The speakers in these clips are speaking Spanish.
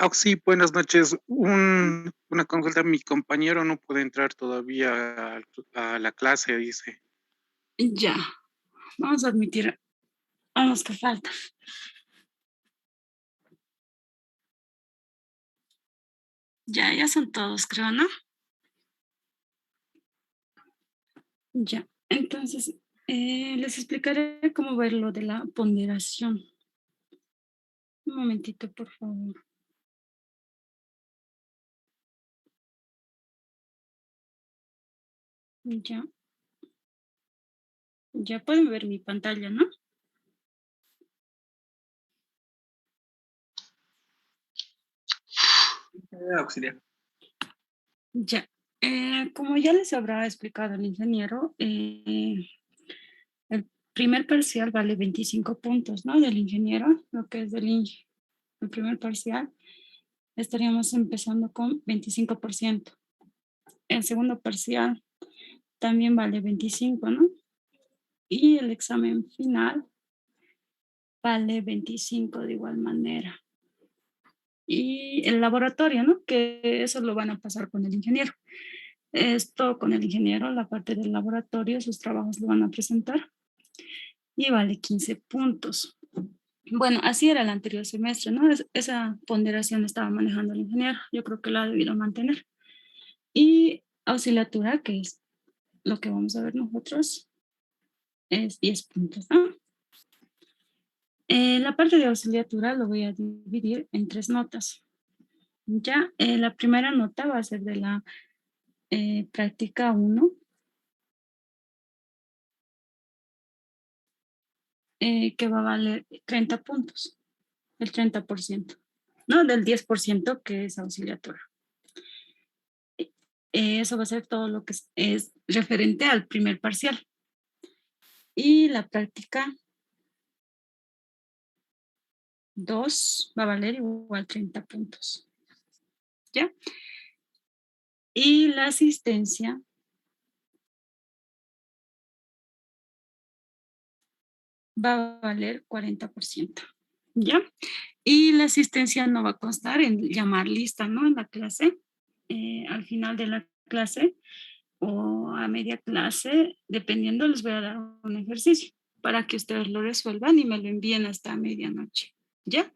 Sí, buenas noches. Una consulta, mi compañero no puede entrar todavía a la clase, dice. Ya, vamos a admitir a los que faltan. Ya son todos, creo, ¿no? Ya, entonces les explicaré cómo ver lo de la ponderación. Un momentito, por favor. Ya, ya pueden ver mi pantalla, ¿no? Auxiliar. Ya, como ya les habrá explicado el ingeniero, el primer parcial vale 25 puntos, ¿no? Del ingeniero, lo que es el primer parcial, estaríamos empezando con 25%. El segundo parcial también vale 25, ¿no? Y el examen final vale 25 de igual manera. Y el laboratorio, ¿no? Que eso lo van a pasar con el ingeniero. Esto con el ingeniero, la parte del laboratorio, sus trabajos lo van a presentar y vale 15 puntos. Bueno, así era el anterior semestre, ¿no? Esa ponderación estaba manejando el ingeniero. Yo creo que la ha debido mantener. Y auxiliatura, que es lo que vamos a ver nosotros, es 10 puntos, ¿no? La parte de auxiliatura lo voy a dividir en 3 notas. Ya, la primera nota va a ser de la práctica 1, que va a valer 30 puntos, el 30%, ¿no? Del 10% que es auxiliatura. Eso va a ser todo lo que es referente al primer parcial. Y la práctica 2 va a valer igual 30 puntos. ¿Ya? Y la asistencia va a valer 40%. ¿Ya? Y la asistencia no va a constar en llamar lista, ¿no? En la clase. Al final de la clase o a media clase, dependiendo, les voy a dar un ejercicio para que ustedes lo resuelvan y me lo envíen hasta medianoche. ¿Ya?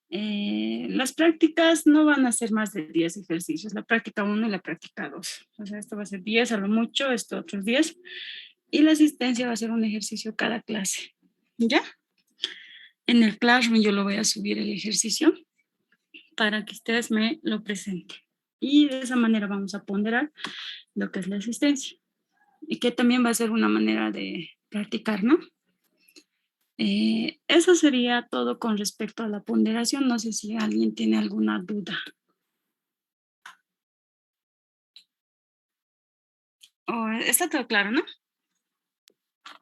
Las prácticas no van a ser más de 10 ejercicios, la práctica 1 y la práctica 2. O sea, esto va a ser 10 a lo mucho, esto otros 10. Y la asistencia va a ser un ejercicio cada clase. ¿Ya? En el Classroom yo lo voy a subir el ejercicio para que ustedes me lo presenten. Y de esa manera vamos a ponderar lo que es la asistencia. Y que también va a ser una manera de practicar, ¿no? Eso sería todo con respecto a la ponderación. No sé si alguien tiene alguna duda. Está todo claro, ¿no?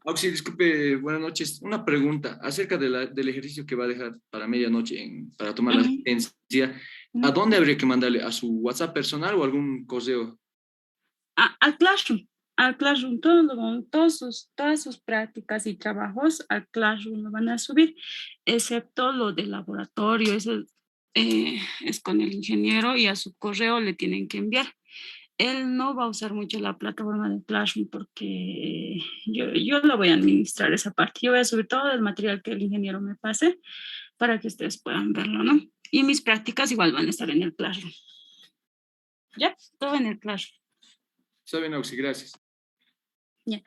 Auxilio, disculpe, buenas noches. Una pregunta acerca del ejercicio que va a dejar para medianoche para tomar la asistencia. ¿A dónde habría que mandarle? ¿A su WhatsApp personal o algún correo? Al Classroom, todas sus prácticas y trabajos al Classroom lo van a subir, excepto lo del laboratorio, eso es con el ingeniero y a su correo le tienen que enviar. Él no va a usar mucho la plataforma de Classroom porque yo lo voy a administrar esa parte. Yo voy a subir todo el material que el ingeniero me pase para que ustedes puedan verlo, ¿no? Y mis prácticas igual van a estar en el Classroom. ¿Ya? Todo en el Classroom. Está bien, Auxilio, gracias. Ya.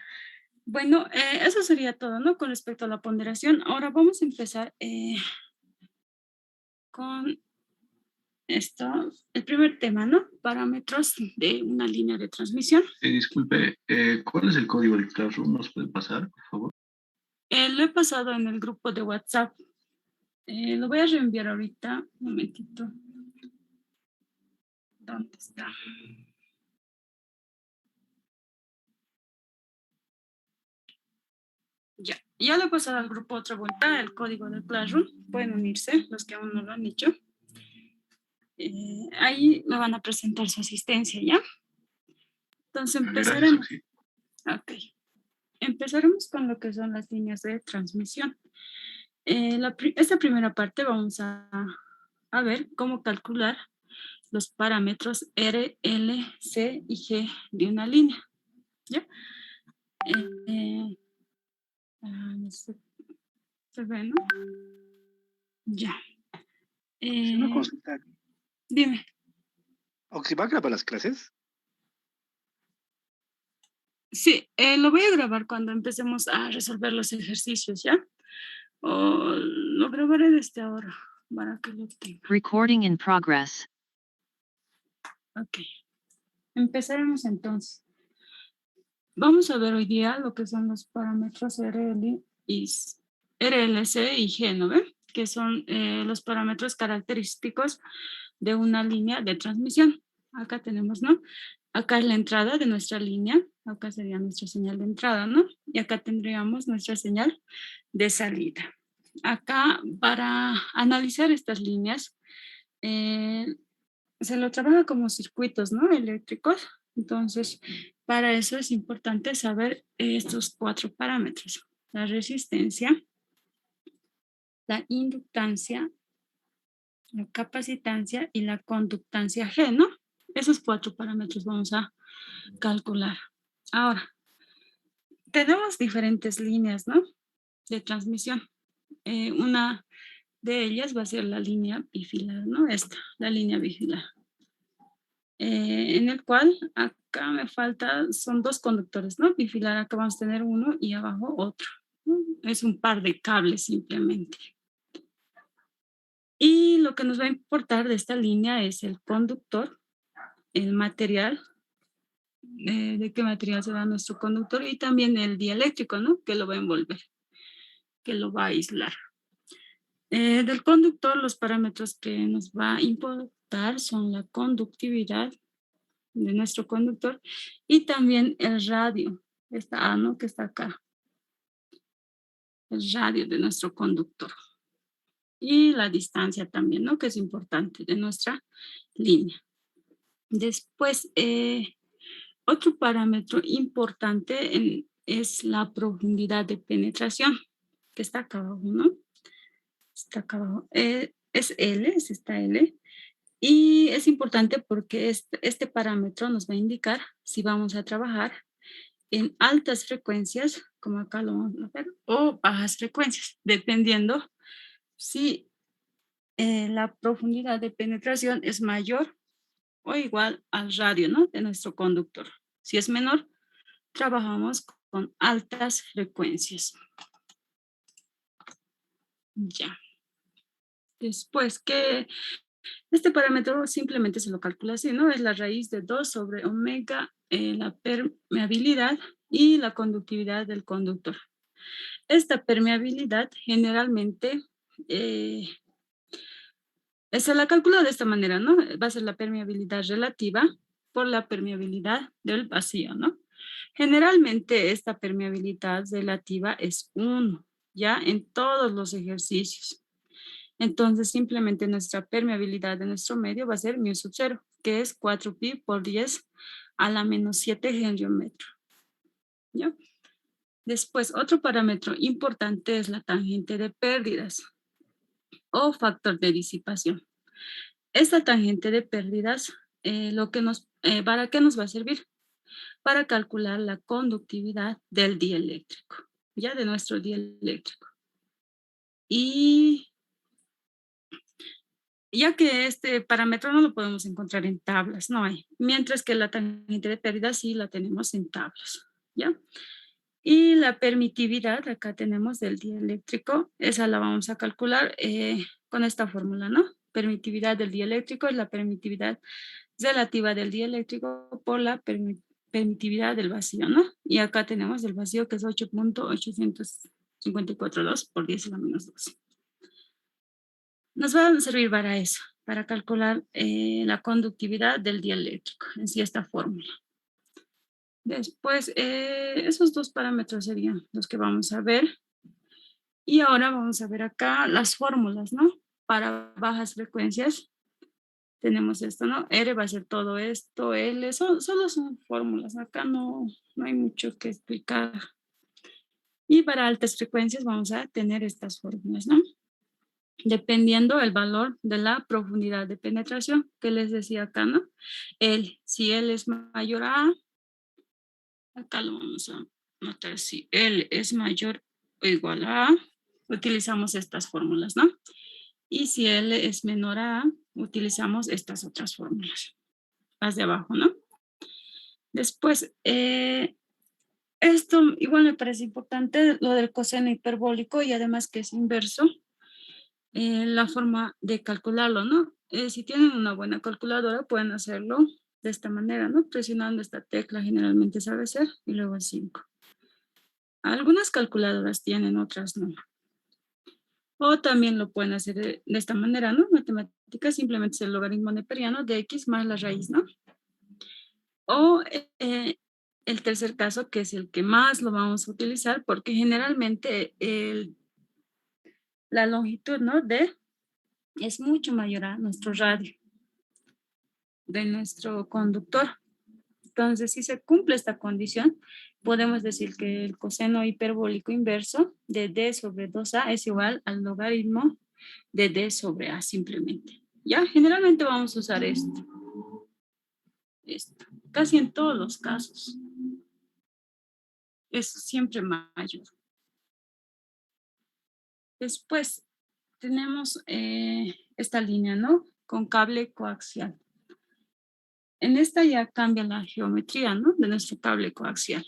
Bueno, eso sería todo, ¿no? Con respecto a la ponderación. Ahora vamos a empezar con esto, el primer tema, ¿no? Parámetros de una línea de transmisión. Disculpe, ¿cuál es el código del Classroom? ¿Nos puede pasar, por favor? Lo he pasado en el grupo de WhatsApp. Lo voy a reenviar ahorita. Un momentito. ¿Dónde está? Ya lo he pasado al grupo otra vuelta, el código del Classroom. Pueden unirse los que aún no lo han hecho. Ahí me van a presentar su asistencia, ¿ya? Entonces empezaremos. Gracias, Ok. Empezaremos con lo que son las líneas de transmisión. Esta primera parte vamos a a ver cómo calcular los parámetros R, L, C y G de una línea. ¿Ya? No sé, ¿se ve, no? Ya. Es una consulta. Dime. ¿Oxy va a grabar las clases? Sí, lo voy a grabar cuando empecemos a resolver los ejercicios, ¿ya? O lo grabaré desde ahora para que lo tenga. Recording in progress. Ok. Empezaremos entonces. Vamos a ver hoy día lo que son los parámetros RLC y G, ¿no ven? Que son los parámetros característicos de una línea de transmisión. Acá tenemos, ¿no? Acá es la entrada de nuestra línea. Acá sería nuestra señal de entrada, ¿no? Y acá tendríamos nuestra señal de salida. Acá, para analizar estas líneas, se lo trabaja como circuitos, ¿no? Eléctricos. Entonces, para eso es importante saber estos 4 parámetros: la resistencia, la inductancia, la capacitancia y la conductancia G, ¿no? Esos 4 parámetros vamos a calcular. Ahora, tenemos diferentes líneas, ¿no? De transmisión. Una de ellas va a ser la línea bifilar, ¿no? Esta, la línea bifilar. En el cual acá me falta, son 2 conductores, ¿no? Bifilar, acá vamos a tener uno y abajo otro, ¿no? Es un par de cables simplemente. Y lo que nos va a importar de esta línea es el conductor, el material, de qué material será nuestro conductor, y también el dieléctrico, ¿no? Que lo va a envolver, que lo va a aislar. Del conductor, los parámetros que nos va a importar son la conductividad de nuestro conductor y también el radio, esta A, ¿no? Que está acá, el radio de nuestro conductor. Y la distancia también, ¿no? Que es importante de nuestra línea. Después, otro parámetro importante es la profundidad de penetración, que está acá abajo, ¿no? Está acá abajo. Es L, es esta L. Y es importante porque este parámetro nos va a indicar si vamos a trabajar en altas frecuencias, como acá lo vamos a ver, o bajas frecuencias, dependiendo si la profundidad de penetración es mayor o igual al radio, ¿no? De nuestro conductor. Si es menor, trabajamos con altas frecuencias. Ya. Después, que este parámetro simplemente se lo calcula así, ¿no? Es la raíz de 2 sobre omega, la permeabilidad y la conductividad del conductor. Esta permeabilidad generalmente se la calcula de esta manera, ¿no? Va a ser la permeabilidad relativa por la permeabilidad del vacío, ¿no? Generalmente esta permeabilidad relativa es 1, ¿ya? En todos los ejercicios. Entonces simplemente nuestra permeabilidad de nuestro medio va a ser mu sub 0, que es 4pi por 10 a la menos 7 Henry metro. ¿Ya? Después, otro parámetro importante es la tangente de pérdidas o factor de disipación. Esta tangente de pérdidas, ¿para qué nos va a servir? Para calcular la conductividad del dieléctrico, ya de nuestro dieléctrico. Y ya que este parámetro no lo podemos encontrar en tablas, no hay. Mientras que la tangente de pérdida sí la tenemos en tablas, ¿ya? Y la permitividad, acá tenemos del dieléctrico, esa la vamos a calcular con esta fórmula, ¿no? Permitividad del dieléctrico es la permitividad relativa del dieléctrico por la permitividad del vacío, ¿no? Y acá tenemos el vacío que es 8.854.2 por 10 a la menos 12. Nos va a servir para eso, para calcular la conductividad del dieléctrico, en sí esta fórmula. Después, esos 2 parámetros serían los que vamos a ver. Y ahora vamos a ver acá las fórmulas, ¿no? Para bajas frecuencias tenemos esto, ¿no? R va a ser todo esto, L, solo son fórmulas, acá no hay mucho que explicar. Y para altas frecuencias vamos a tener estas fórmulas, ¿no? dependiendo el valor de la profundidad de penetración que les decía acá, ¿no? Si L es mayor a A, acá lo vamos a notar, si L es mayor o igual a A, utilizamos estas fórmulas, ¿no? Y si L es menor a A, utilizamos estas otras fórmulas, las de abajo, ¿no? Después, esto igual me parece importante, lo del coseno hiperbólico y además que es inverso, la forma de calcularlo, ¿no? Si tienen una buena calculadora, pueden hacerlo de esta manera, ¿no? Presionando esta tecla generalmente sabe ser y luego el 5. Algunas calculadoras tienen, otras no. O también lo pueden hacer de esta manera, ¿no? Matemática simplemente es el logaritmo neperiano de x más la raíz, ¿no? O el tercer caso, que es el que más lo vamos a utilizar, porque generalmente la longitud, ¿no? Es mucho mayor a nuestro radio de nuestro conductor. Entonces, si se cumple esta condición, podemos decir que el coseno hiperbólico inverso de d sobre 2a es igual al logaritmo de d sobre a simplemente. Ya, generalmente vamos a usar esto. Casi en todos los casos. Es siempre mayor. Después tenemos esta línea, ¿no? Con cable coaxial. En esta ya cambia la geometría, ¿no? De nuestro cable coaxial.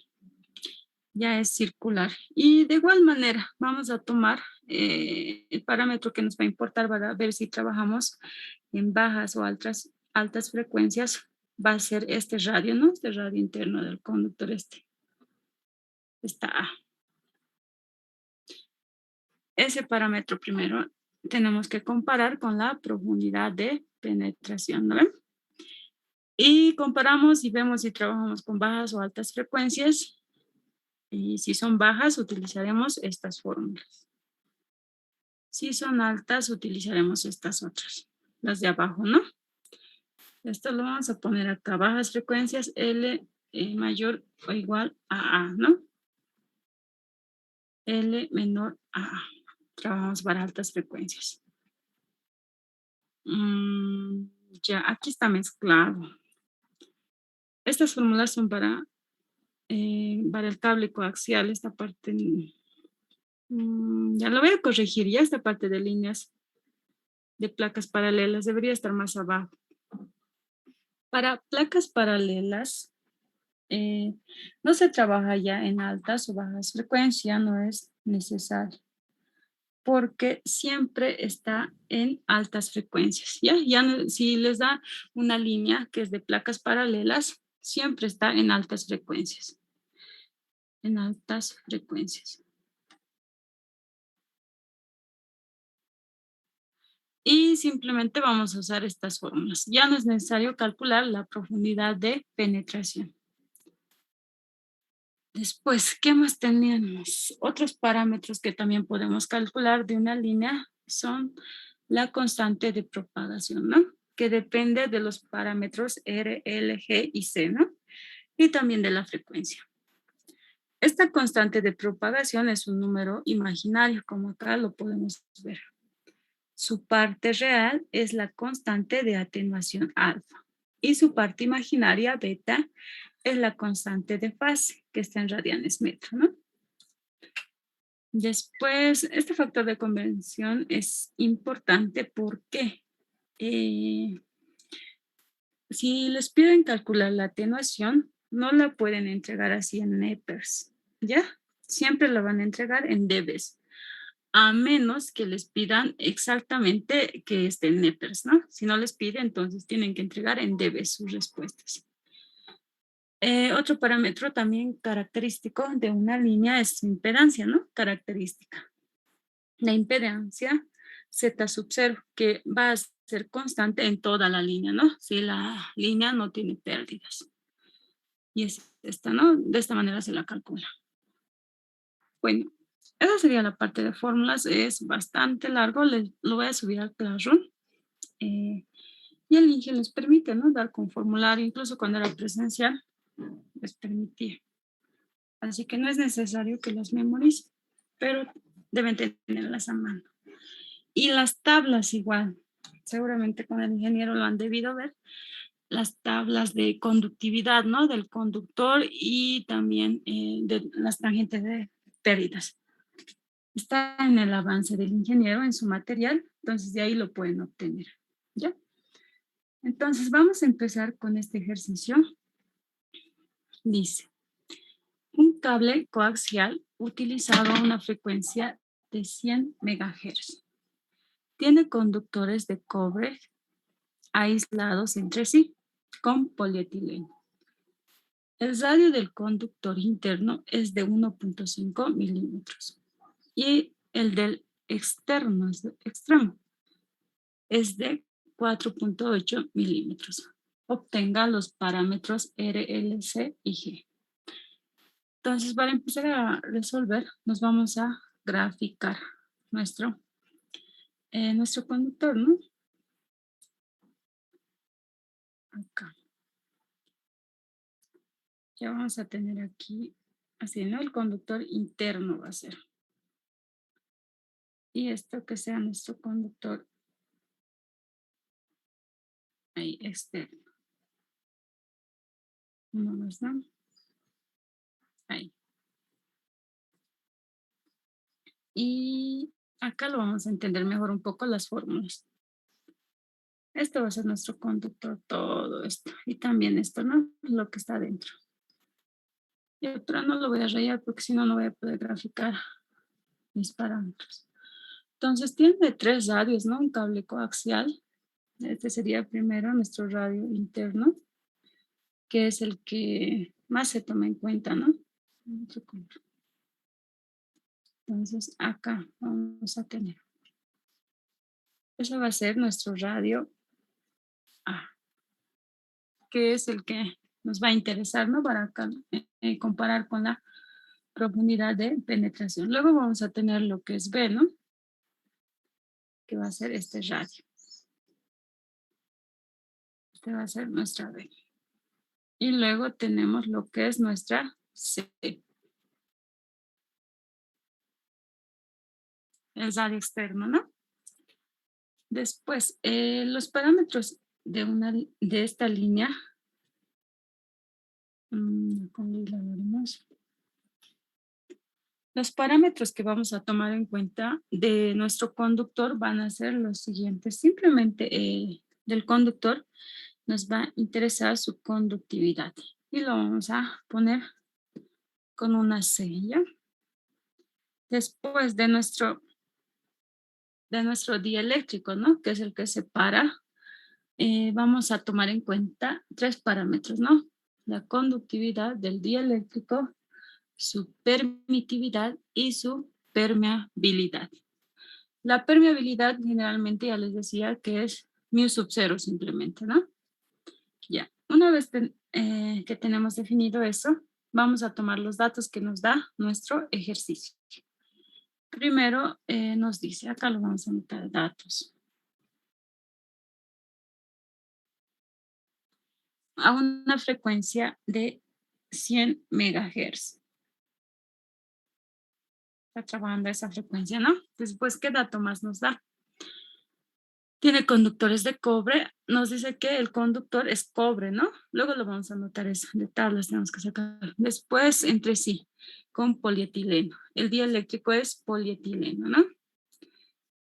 Ya es circular. Y de igual manera, vamos a tomar el parámetro que nos va a importar para ver si trabajamos en bajas o altas frecuencias. Va a ser este radio, ¿no? Este radio interno del conductor Está A. Ese parámetro primero tenemos que comparar con la profundidad de penetración, ¿no ven? Y comparamos y vemos si trabajamos con bajas o altas frecuencias. Y si son bajas, utilizaremos estas fórmulas. Si son altas, utilizaremos estas otras, las de abajo, ¿no? Esto lo vamos a poner acá, bajas frecuencias, L mayor o igual a A, ¿no? L menor a A. Trabajamos para altas frecuencias. Ya, aquí está mezclado. Estas fórmulas son para el cable coaxial, esta parte. Ya lo voy a corregir, ya esta parte de líneas de placas paralelas debería estar más abajo. Para placas paralelas, no se trabaja ya en altas o bajas frecuencias, no es necesario, porque siempre está en altas frecuencias. Si les da una línea que es de placas paralelas, siempre está en altas frecuencias. En altas frecuencias. Y simplemente vamos a usar estas fórmulas. Ya no es necesario calcular la profundidad de penetración. Después, ¿qué más tenemos? Otros parámetros que también podemos calcular de una línea son la constante de propagación, ¿no? Que depende de los parámetros R, L, G y C, ¿no? Y también de la frecuencia. Esta constante de propagación es un número imaginario, como acá lo podemos ver. Su parte real es la constante de atenuación alfa y su parte imaginaria beta es la constante de fase que está en radianes metro, ¿no? Después, este factor de convención es importante porque si les piden calcular la atenuación, no la pueden entregar así en nepers, ¿ya? Siempre la van a entregar en dBs. A menos que les pidan exactamente que esté en nepers, ¿no? Si no les pide, entonces tienen que entregar en dB sus respuestas. Otro parámetro también característico de una línea es su impedancia, ¿no? Característica. La impedancia Z sub 0, que va a ser constante en toda la línea, ¿no? Si la línea no tiene pérdidas. Y es esta, ¿no? De esta manera se la calcula. Bueno. Esa sería la parte de fórmulas, es bastante largo, lo voy a subir al Classroom. Y el INGE les permite, ¿no? Dar con formulario, incluso cuando era presencial, les permitía. Así que no es necesario que las memoricen, pero deben tenerlas a mano. Y las tablas igual, seguramente con el ingeniero lo han debido ver, las tablas de conductividad, ¿no? Del conductor y también de las tangentes de pérdidas. Está en el avance del ingeniero, en su material, entonces de ahí lo pueden obtener, ¿ya? Entonces vamos a empezar con este ejercicio. Dice, un cable coaxial utilizado a una frecuencia de 100 MHz. Tiene conductores de cobre aislados entre sí con polietileno. El radio del conductor interno es de 1.5 milímetros y el del externo extremo es de 4.8 milímetros. Obtenga los parámetros R, L, C y G. Entonces, para empezar a resolver, nos vamos a graficar nuestro conductor, ¿no? Acá. Ya vamos a tener aquí, así, ¿no? El conductor interno va a ser. Y esto que sea nuestro conductor ahí externo. Uno más, ¿no? Ahí. Y acá lo vamos a entender mejor un poco las fórmulas. Esto va a ser nuestro conductor, todo esto. Y también esto, ¿no? Lo que está dentro. Pero no lo voy a rayar porque si no, no voy a poder graficar mis parámetros. Entonces tiene 3 radios, ¿no? Un cable coaxial. Este sería primero nuestro radio interno, que es el que más se toma en cuenta, ¿no? Entonces acá vamos a tener. Eso va a ser nuestro radio A, que es el que nos va a interesar, ¿no? Para comparar con la profundidad de penetración. Luego vamos a tener lo que es B, ¿no? Que va a ser este radio. Este va a ser nuestra B. Y luego tenemos lo que es nuestra C. El radio externo, ¿no? Después, los parámetros de esta línea. ¿Cómo la veremos? Los parámetros que vamos a tomar en cuenta de nuestro conductor van a ser los siguientes. Simplemente del conductor nos va a interesar su conductividad. Y lo vamos a poner con una C, ¿ya? Después de nuestro dieléctrico, ¿no? Que es el que separa, vamos a tomar en cuenta 3 parámetros, ¿no? La conductividad del dieléctrico, su permitividad y su permeabilidad. La permeabilidad generalmente ya les decía que es mu sub 0 simplemente, ¿no? Ya, una vez que tenemos definido eso, vamos a tomar los datos que nos da nuestro ejercicio. Primero nos dice, acá lo vamos a anotar, datos. A una frecuencia de 100 MHz. Está trabajando esa frecuencia, ¿no? Después, ¿qué dato más nos da? Tiene conductores de cobre. Nos dice que el conductor es cobre, ¿no? Luego lo vamos a anotar eso. De tablas tenemos que sacar. Después, entre sí, con polietileno. El dieléctrico es polietileno, ¿no?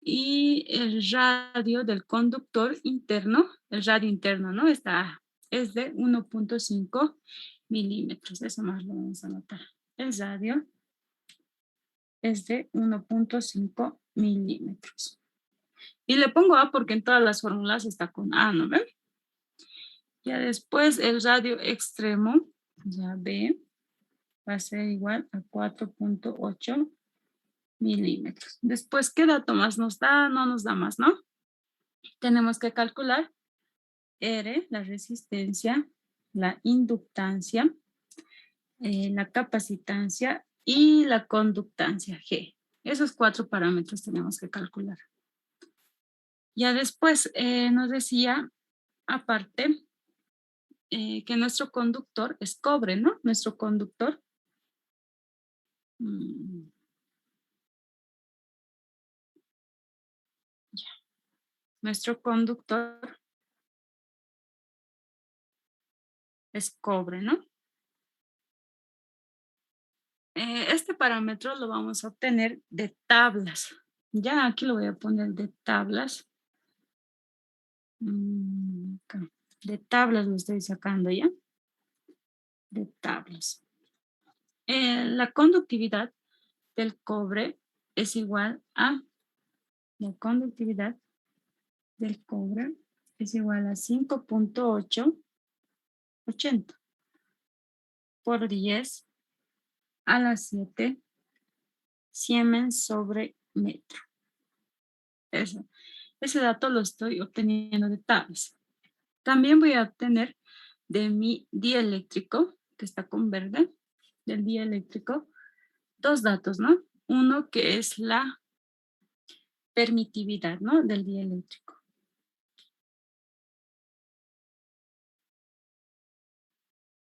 Y el radio del conductor interno, el radio interno, ¿no? Es de 1.5 milímetros. Eso más lo vamos a anotar. El radio es de 1.5 milímetros. Y le pongo A porque en todas las fórmulas está con A, ¿no ven? Ya después el radio extremo, ya B, va a ser igual a 4.8 milímetros. Después, ¿qué dato más nos da? No nos da más, ¿no? Tenemos que calcular R, la resistencia, la inductancia, la capacitancia y la conductancia, G. Esos 4 parámetros tenemos que calcular. Ya después nos decía, aparte, que nuestro conductor es cobre, ¿no? Nuestro conductor. nuestro conductor es cobre, ¿no? Este parámetro lo vamos a obtener de tablas. Ya aquí lo voy a poner de tablas. Acá. De tablas lo estoy sacando ya. De tablas. La conductividad del cobre es igual a, la conductividad del cobre es igual a 5.880 por 10 a la 7 siemens sobre metro. Eso. Ese dato lo estoy obteniendo de tablas. También voy a obtener de mi dieléctrico, que está con verde, del dieléctrico, dos datos, ¿no? Uno que es la permitividad, ¿no? Del dieléctrico.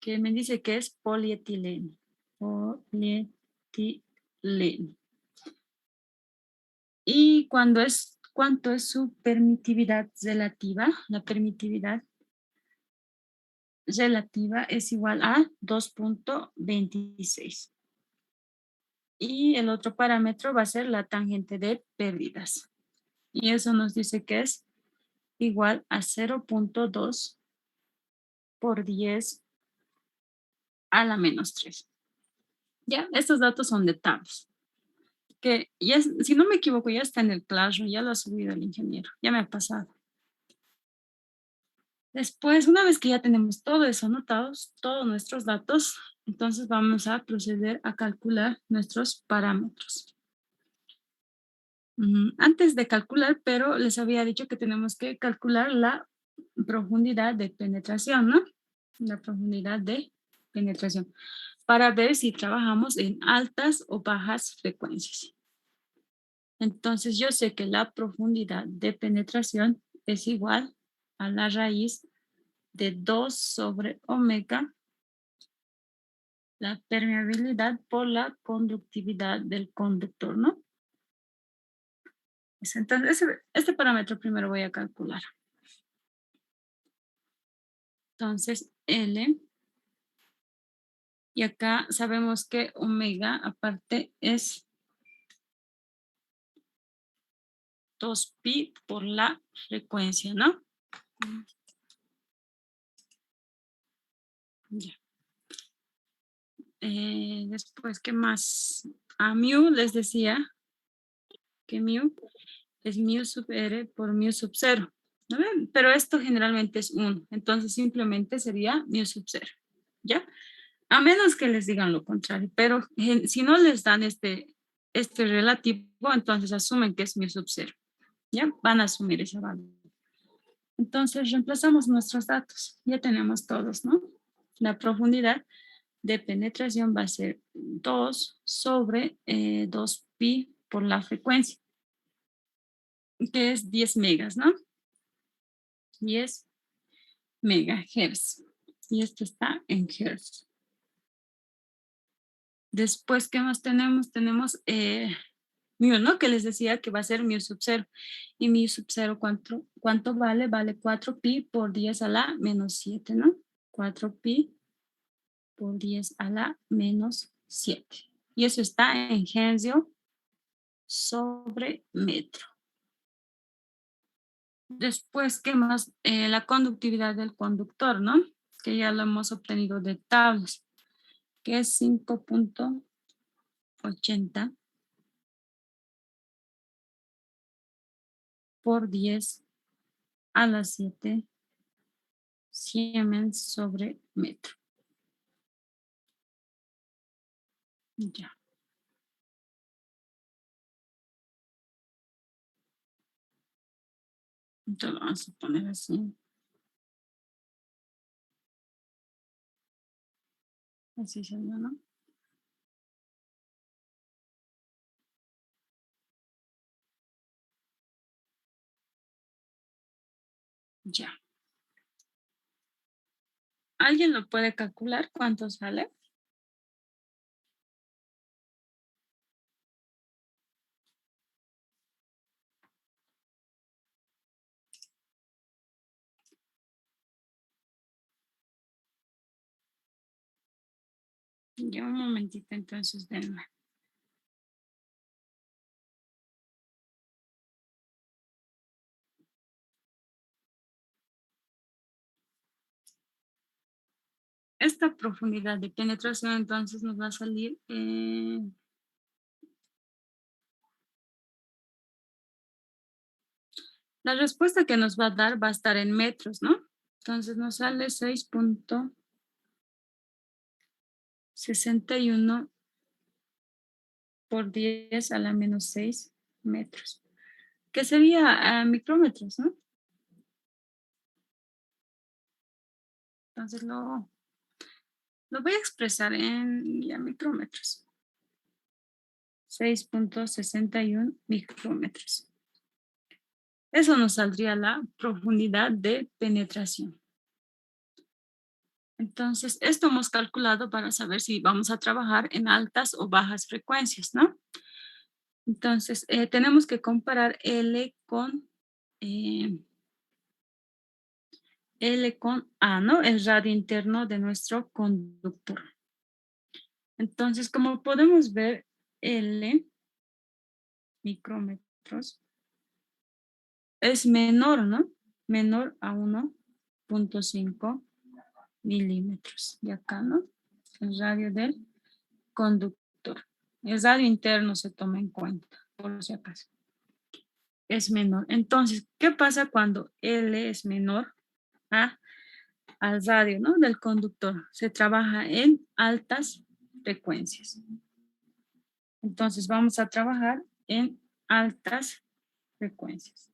Que me dice que es polietileno. Polietileno. Y cuánto es su permitividad relativa, la permitividad relativa es igual a 2.26. Y el otro parámetro va a ser la tangente de pérdidas. Y eso nos dice que es igual a 0.2 por 10 a la menos 3. Ya, estos datos son de tablas. Que ya, si no me equivoco, ya está en el Classroom, ya lo ha subido el ingeniero, ya me ha pasado. Después, una vez que ya tenemos todo eso anotados, todos nuestros datos, entonces vamos a proceder a calcular nuestros parámetros. Antes de calcular, pero les había dicho que tenemos que calcular la profundidad de penetración, ¿no? La profundidad de penetración, para ver si trabajamos en altas o bajas frecuencias. Entonces yo sé que la profundidad de penetración es igual a la raíz de 2 sobre omega, la permeabilidad por la conductividad del conductor, ¿no? Entonces este parámetro primero voy a calcular. Entonces L, y acá sabemos que omega aparte es 2pi por la frecuencia, ¿no? Ya. Después, ¿qué más? A mu les decía que mu es mu sub r por mu sub 0. ¿No ven? Pero esto generalmente es 1, entonces simplemente sería mu sub 0, ¿ya? A menos que les digan lo contrario, pero si no les dan este relativo, entonces asumen que es mu sub 0, ¿ya? Van a asumir ese valor. Entonces reemplazamos nuestros datos, ya tenemos todos, ¿no? La profundidad de penetración va a ser 2 sobre 2pi por la frecuencia, que es 10 megas, ¿no? 10 megahertz. Y esto está en hertz. Después, ¿qué más tenemos? Tenemos mu, ¿no? Que les decía que va a ser mu sub 0. Y mu sub 0, ¿cuánto vale? Vale 4pi por 10 a la menos 7, ¿no? 4pi por 10 a la menos 7. Y eso está en Hensio sobre metro. Después, ¿qué más? La conductividad del conductor, ¿no? Que ya lo hemos obtenido de tablas, que es 5.80 por 10 a la 7 siemens sobre metro. Ya. Entonces vamos a poner así. Así sería, ¿no? Ya. ¿Alguien lo puede calcular cuánto sale? Ya un momentito, entonces, denme. Esta profundidad de penetración, entonces, nos va a salir la respuesta que nos va a dar va a estar en metros, ¿no? Entonces nos sale 6.61 por 10 a la menos 6 metros, que sería micrómetros, ¿no? Entonces lo voy a expresar en ya micrómetros. 6.61 micrómetros. Eso nos saldría la profundidad de penetración. Entonces, esto hemos calculado para saber si vamos a trabajar en altas o bajas frecuencias, ¿no? Entonces, tenemos que comparar L con A, ¿no? El radio interno de nuestro conductor. Entonces, como podemos ver, L, micrómetros, es menor, ¿no? Menor a 1.5 milímetros. Y acá, ¿no? El radio del conductor. El radio interno se toma en cuenta, por si acaso. Es menor. Entonces, ¿qué pasa cuando L es menor al radio, ¿no? Del conductor? Se trabaja en altas frecuencias. Entonces, vamos a trabajar en altas frecuencias.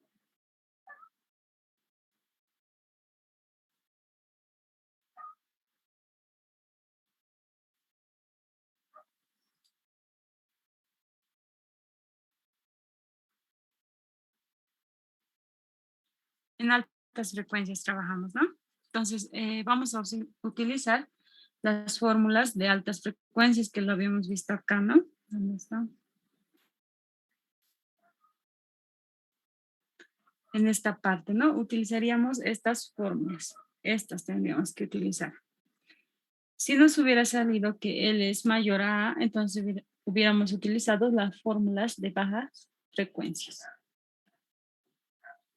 En altas frecuencias trabajamos, ¿no? Entonces, vamos a utilizar las fórmulas de altas frecuencias que lo habíamos visto acá, ¿no? ¿Dónde está? En esta parte, ¿no? Utilizaríamos estas fórmulas. Estas tendríamos que utilizar. Si nos hubiera salido que L es mayor a A, entonces hubiéramos utilizado las fórmulas de bajas frecuencias.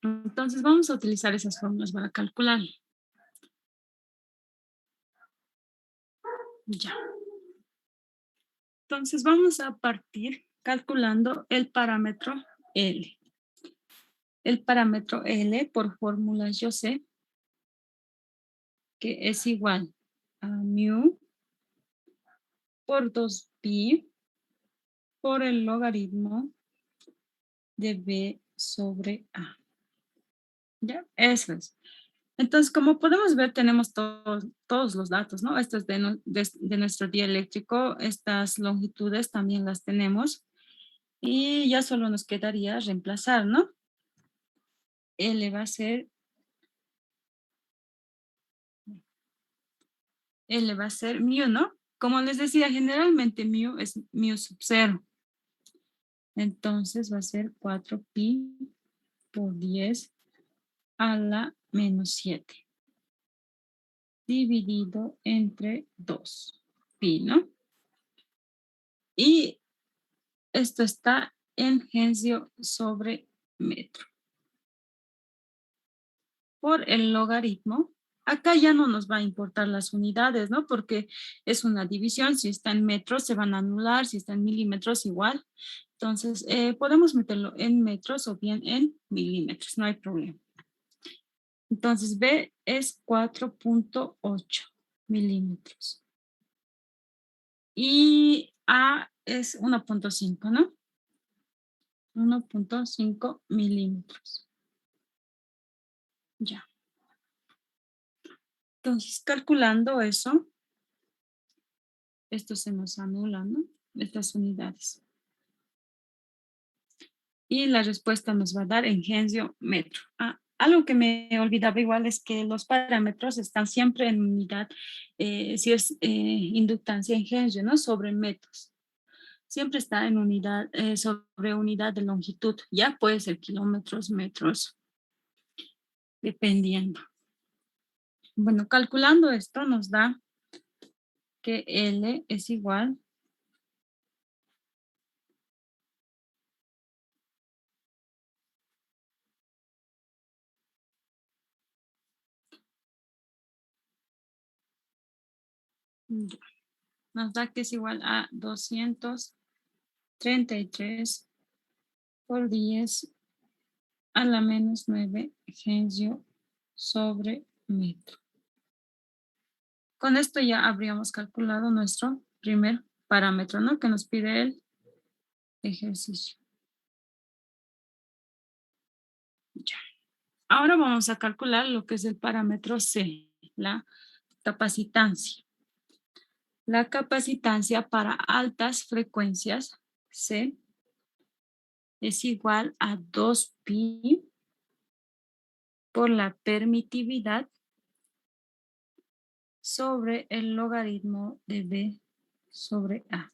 Entonces vamos a utilizar esas fórmulas para calcular. Ya. Entonces vamos a partir calculando el parámetro L. El parámetro L por fórmulas yo sé que es igual a mu por 2pi por el logaritmo de b sobre a. ¿Ya? Eso es. Entonces, como podemos ver, tenemos todos los datos, ¿no? Esto es de nuestro dieléctrico. Estas longitudes también las tenemos. Y ya solo nos quedaría reemplazar, ¿no? L va a ser mu, ¿no? Como les decía, generalmente mu es mu sub 0. Entonces va a ser 4pi por 10 a la menos 7. Dividido entre 2. Pi, ¿no? Y esto está en Hensio sobre metro. Por el logaritmo, acá ya no nos va a importar las unidades, ¿no? Porque es una división, si está en metros se van a anular, si está en milímetros igual. Entonces, podemos meterlo en metros o bien en milímetros, no hay problema. Entonces, B es 4.8 milímetros. Y A es 1.5, ¿no? 1.5 milímetros. Ya. Entonces, calculando eso, esto se nos anula, ¿no? Estas unidades. Y la respuesta nos va a dar en Hensio metro. Algo que me olvidaba igual es que los parámetros están siempre en unidad, si es inductancia en Hensio, ¿no? Sobre metros. Siempre está en unidad, sobre unidad de longitud. Ya puede ser kilómetros, metros, dependiendo. Bueno, calculando esto nos da que L es igual nos da que es igual a 233 por 10 a la menos 9 Hensio sobre metro. Con esto ya habríamos calculado nuestro primer parámetro, ¿no? Que nos pide el ejercicio. Ya. Ahora vamos a calcular lo que es el parámetro C, la capacitancia. La capacitancia para altas frecuencias C es igual a 2pi por la permitividad sobre el logaritmo de B sobre A.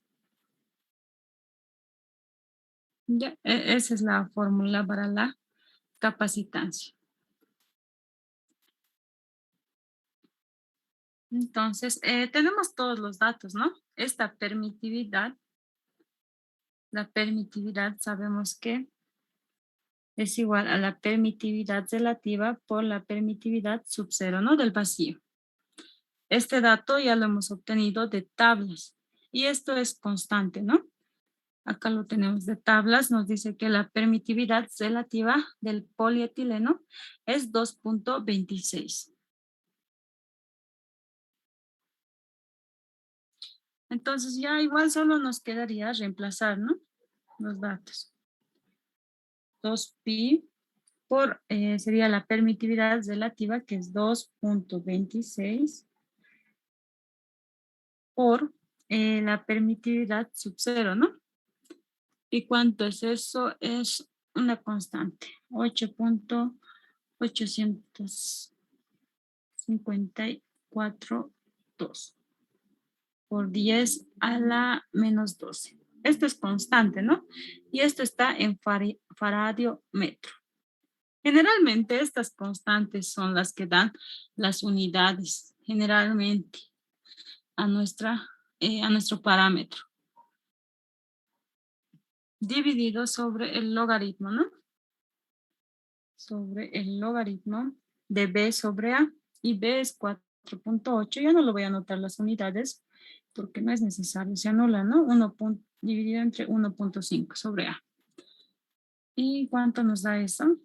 Ya, esa es la fórmula para la capacitancia. Entonces, tenemos todos los datos, ¿no? Esta permitividad, la permitividad sabemos que es igual a la permitividad relativa por la permitividad sub cero, ¿no? Del vacío. Este dato ya lo hemos obtenido de tablas y esto es constante, ¿no? Acá lo tenemos de tablas, nos dice que la permitividad relativa del polietileno es 2.26. Entonces ya igual solo nos quedaría reemplazar, ¿no? Los datos. 2pi por, sería la permitividad relativa que es 2.26 por la permitividad sub cero, ¿no? ¿Y cuánto es eso? Es una constante, 8.854.2 por 10 a la menos 12. Esto es constante, ¿no? Y esto está en faradiometro. Generalmente estas constantes son las que dan las unidades, generalmente, a nuestro parámetro. Dividido sobre el logaritmo, ¿no? Sobre el logaritmo de B sobre A. Y B es 4.8. Ya no lo voy a anotar las unidades porque no es necesario. Se anula, ¿no? Dividido entre 1.5 sobre A. ¿Y cuánto nos da eso?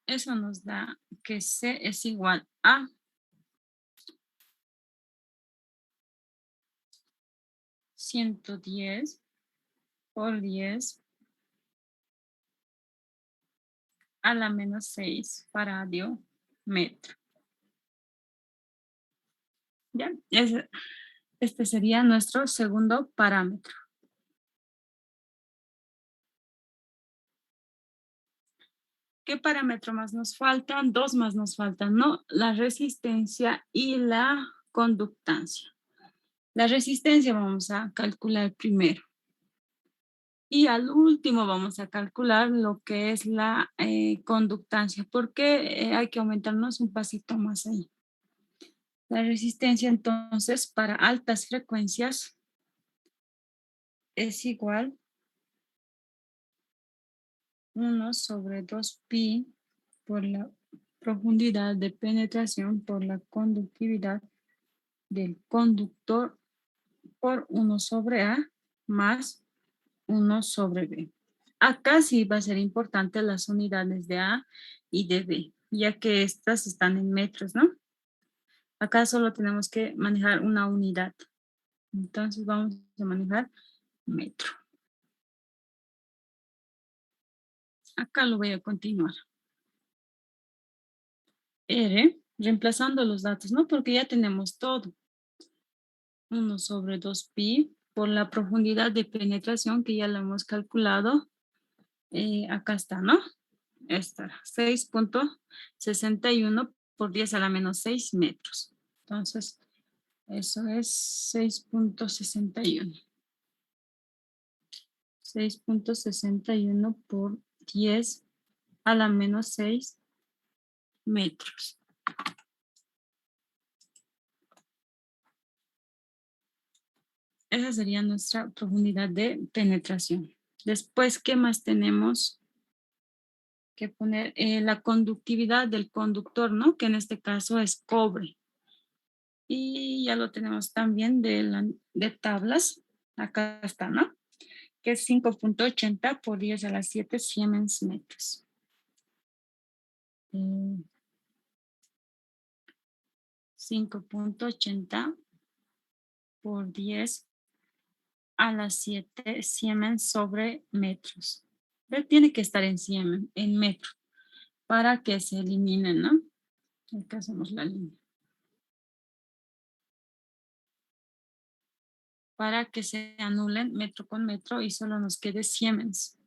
Eso nos da que C es igual a 110 por 10 a la menos 6 faradiometro. ¿Ya? Este sería nuestro segundo parámetro. ¿Qué parámetro más nos faltan? Dos más nos faltan, ¿no? La resistencia y la conductancia. La resistencia vamos a calcular primero. Y al último vamos a calcular lo que es la conductancia, porque hay que aumentarnos un pasito más ahí. La resistencia entonces para altas frecuencias es igual 1 sobre 2pi por la profundidad de penetración por la conductividad del conductor por 1 sobre A más 1 sobre B. Acá sí va a ser importante las unidades de A y de B, ya que estas están en metros, ¿no? Acá solo tenemos que manejar una unidad. Entonces vamos a manejar metro. Acá lo voy a continuar. R, reemplazando los datos, ¿no? Porque ya tenemos todo. 1 sobre 2pi por la profundidad de penetración que ya lo hemos calculado. Acá está, ¿no? Esta, 6.61 por 10 a la menos 6 metros. Entonces, eso es 6.61. 6.61 por 10 a la menos 6 metros. Esa sería nuestra profundidad de penetración. Después, ¿qué más tenemos que poner? La conductividad del conductor, ¿no? Que en este caso es cobre. Y ya lo tenemos también de tablas. Acá está, ¿no? Que es 5.80 por 10 a la 7 Siemens metros. 5.80 por 10 a la 7 Siemens sobre metros. Pero tiene que estar en Siemens, en metro, para que se eliminen, ¿no? Acá hacemos la línea. Para que se anulen metro con metro y solo nos quede Siemens.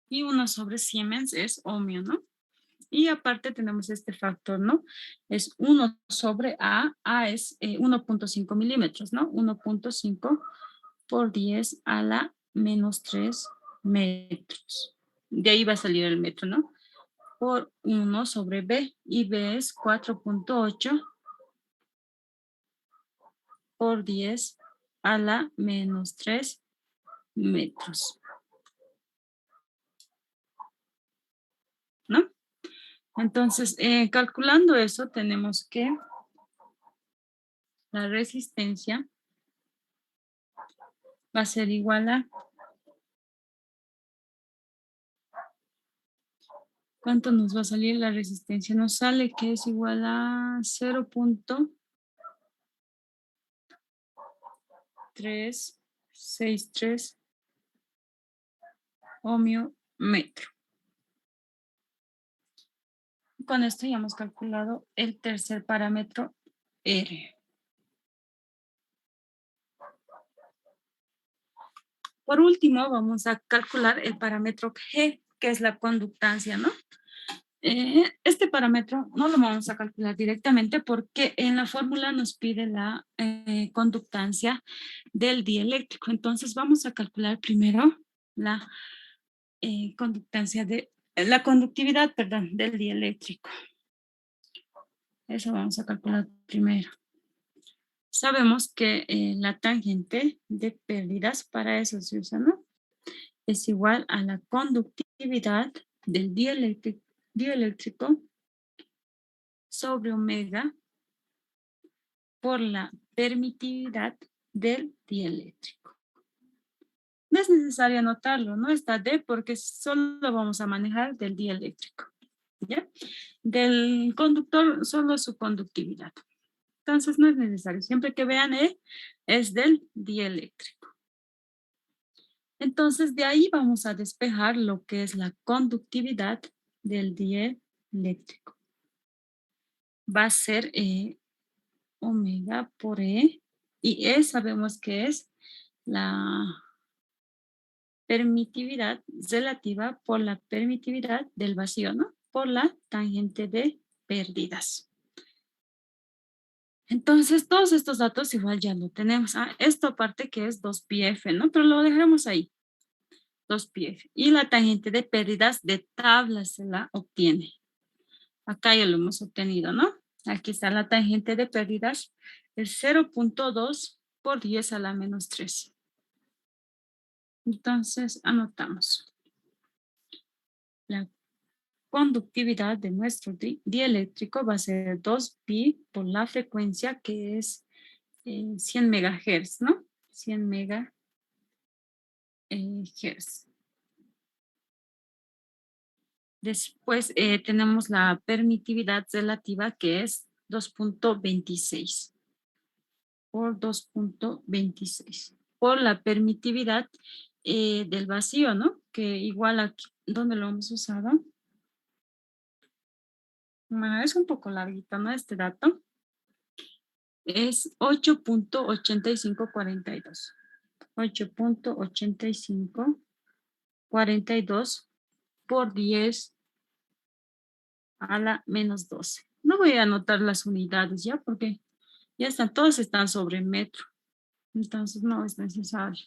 Y 1 sobre Siemens es ohmio, ¿no? Y aparte tenemos este factor, ¿no? Es 1 sobre A. A es 1.5 milímetros, ¿no? 1.5 por 10 a la menos 3 metros. De ahí va a salir el metro, ¿no? Por 1 sobre B. Y B es 4.8 por 10 a la menos 3 metros. ¿No? Entonces, calculando eso, tenemos que la resistencia va a ser igual a... ¿Cuánto nos va a salir la resistencia? Nos sale que es igual a 0.363 ohmio metro. Con esto ya hemos calculado el tercer parámetro R. Por último, vamos a calcular el parámetro G, que es la conductancia, ¿no? Este parámetro no lo vamos a calcular directamente porque en la fórmula nos pide la conductancia del dieléctrico. Entonces vamos a calcular primero la la conductividad, perdón, del dieléctrico. Eso vamos a calcular primero. Sabemos que la tangente de pérdidas, para eso se usa, ¿no? Es igual a la conductividad del dieléctrico sobre omega por la permitividad del dieléctrico. No es necesario anotarlo, no está D porque solo vamos a manejar del dieléctrico, ¿ya? Del conductor solo su conductividad. Entonces no es necesario, siempre que vean E es del dieléctrico. Entonces de ahí vamos a despejar lo que es la conductividad del dieléctrico. Va a ser omega por E, y E sabemos que es la permitividad relativa por la permitividad del vacío, ¿no? Por la tangente de pérdidas. Entonces, todos estos datos igual ya lo tenemos. Esto aparte que es 2πf, ¿no? Pero lo dejamos ahí, 2πf. Y la tangente de pérdidas de tabla se la obtiene. Acá ya lo hemos obtenido, ¿no? Aquí está la tangente de pérdidas, es 0.2 por 10 a la menos 3. Entonces, anotamos. La conductividad de nuestro dieléctrico va a ser 2pi por la frecuencia que es 100 megahertz, ¿no? 100 megahertz. Después tenemos la permitividad relativa que es 2.26 por 2.26 por la permitividad del vacío, ¿no? Que igual aquí, ¿dónde lo hemos usado? Bueno, es un poco larguito, ¿no? Este dato. Es 8.8542. 8.8542 por 10 a la menos 12. No voy a anotar las unidades ya porque ya están, todas están sobre metro. Entonces no es necesario.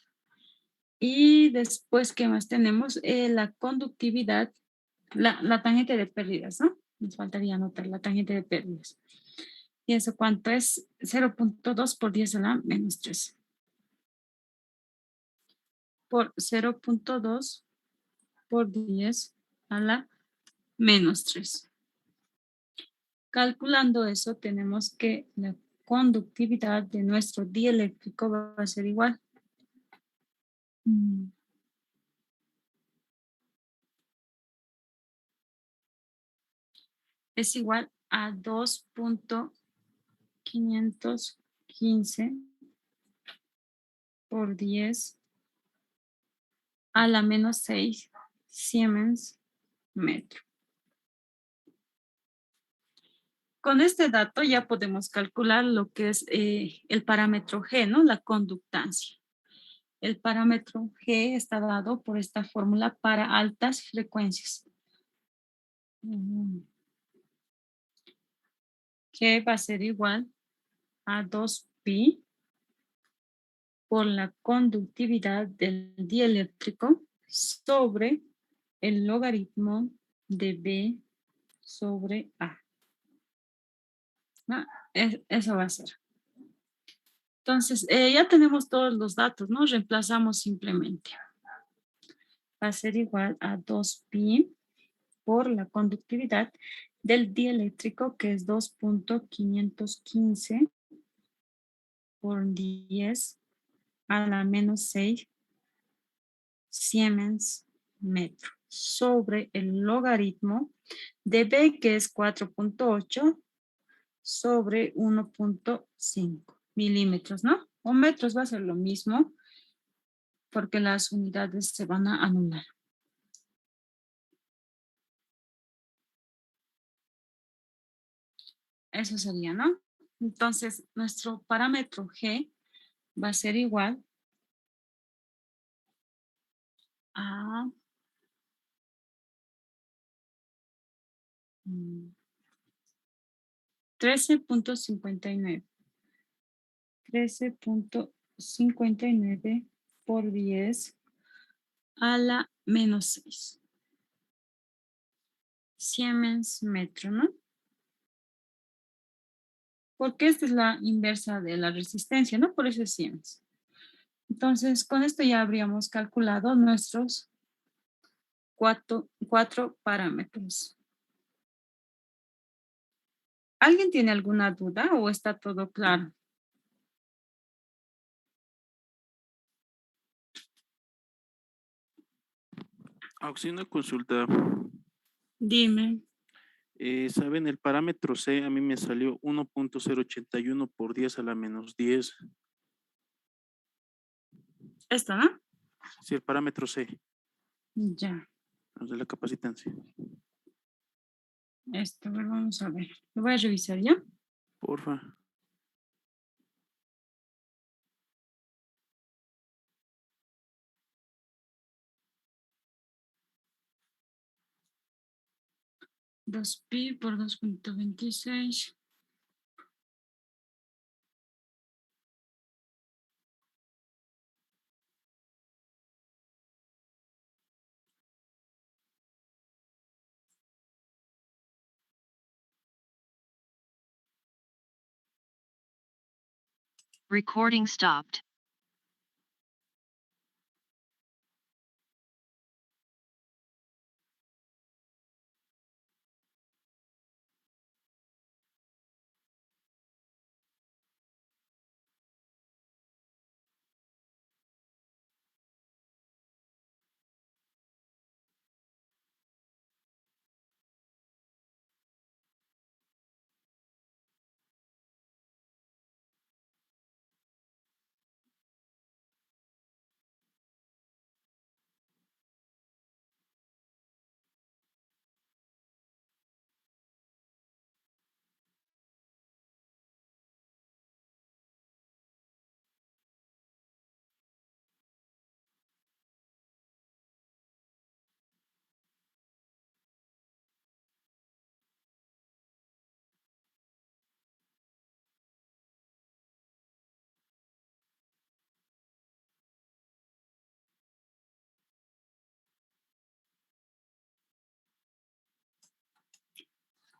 Y después, ¿qué más tenemos? La conductividad, la tangente de pérdidas, ¿no? Nos faltaría anotar la tangente de pérdidas. ¿Y eso cuánto es? 0.2 por 10 a la menos 3. Por 0.2 por 10 a la menos 3. Calculando eso, tenemos que la conductividad de nuestro dieléctrico va a ser igual. Es igual a 2.515 por 10 a la menos 6 Siemens metro. Con este dato ya podemos calcular lo que es el parámetro G, ¿no? La conductancia. El parámetro G está dado por esta fórmula para altas frecuencias. G va a ser igual a 2pi por la conductividad del dieléctrico sobre el logaritmo de B sobre A. ¿No? Eso va a ser. Entonces, ya tenemos todos los datos, ¿no? Reemplazamos simplemente. Va a ser igual a 2pi por la conductividad del dieléctrico, que es 2.515 por 10 a la menos 6 Siemens metro sobre el logaritmo de B, que es 4.8 sobre 1.5 milímetros, ¿no? O metros va a ser lo mismo porque las unidades se van a anular. Eso sería, ¿no? Entonces, nuestro parámetro G va a ser igual a 13.59. 13.59 por 10 a la menos 6. Siemens metro, ¿no? Porque esta es la inversa de la resistencia, ¿no? Por eso es Siemens. Entonces, con esto ya habríamos calculado nuestros cuatro parámetros. ¿Alguien tiene alguna duda o está todo claro? Una consulta. Dime. ¿Saben? El parámetro C a mí me salió 1.081 por 10 a la menos 10. Esto, ¿no? Sí, el parámetro C, Ya. los de la capacitancia. Esto, a ver, vamos a ver. Lo voy a revisar, ¿ya? Porfa. Dos pi por 2.26. Recording stopped.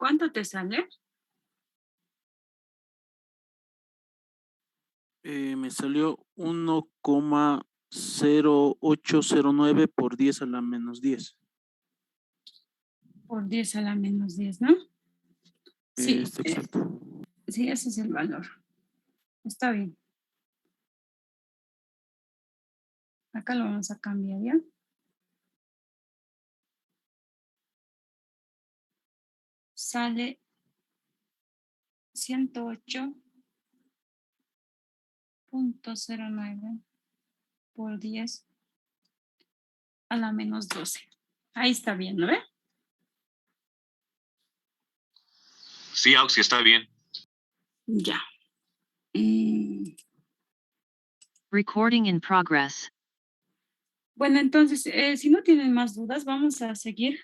¿Cuánto te sale? Me salió 1,0809 por 10 a la menos 10. Por 10 a la menos 10, ¿no? Sí, Está exacto. sí, ese es el valor. Está bien. Acá lo vamos a cambiar, ¿ya? Sale 108.09 por 10 a la menos 12. Ahí está bien, ¿no ve? Sí, Auxi, está bien. Ya. Recording in progress. Bueno, entonces, si no tienen más dudas, vamos a seguir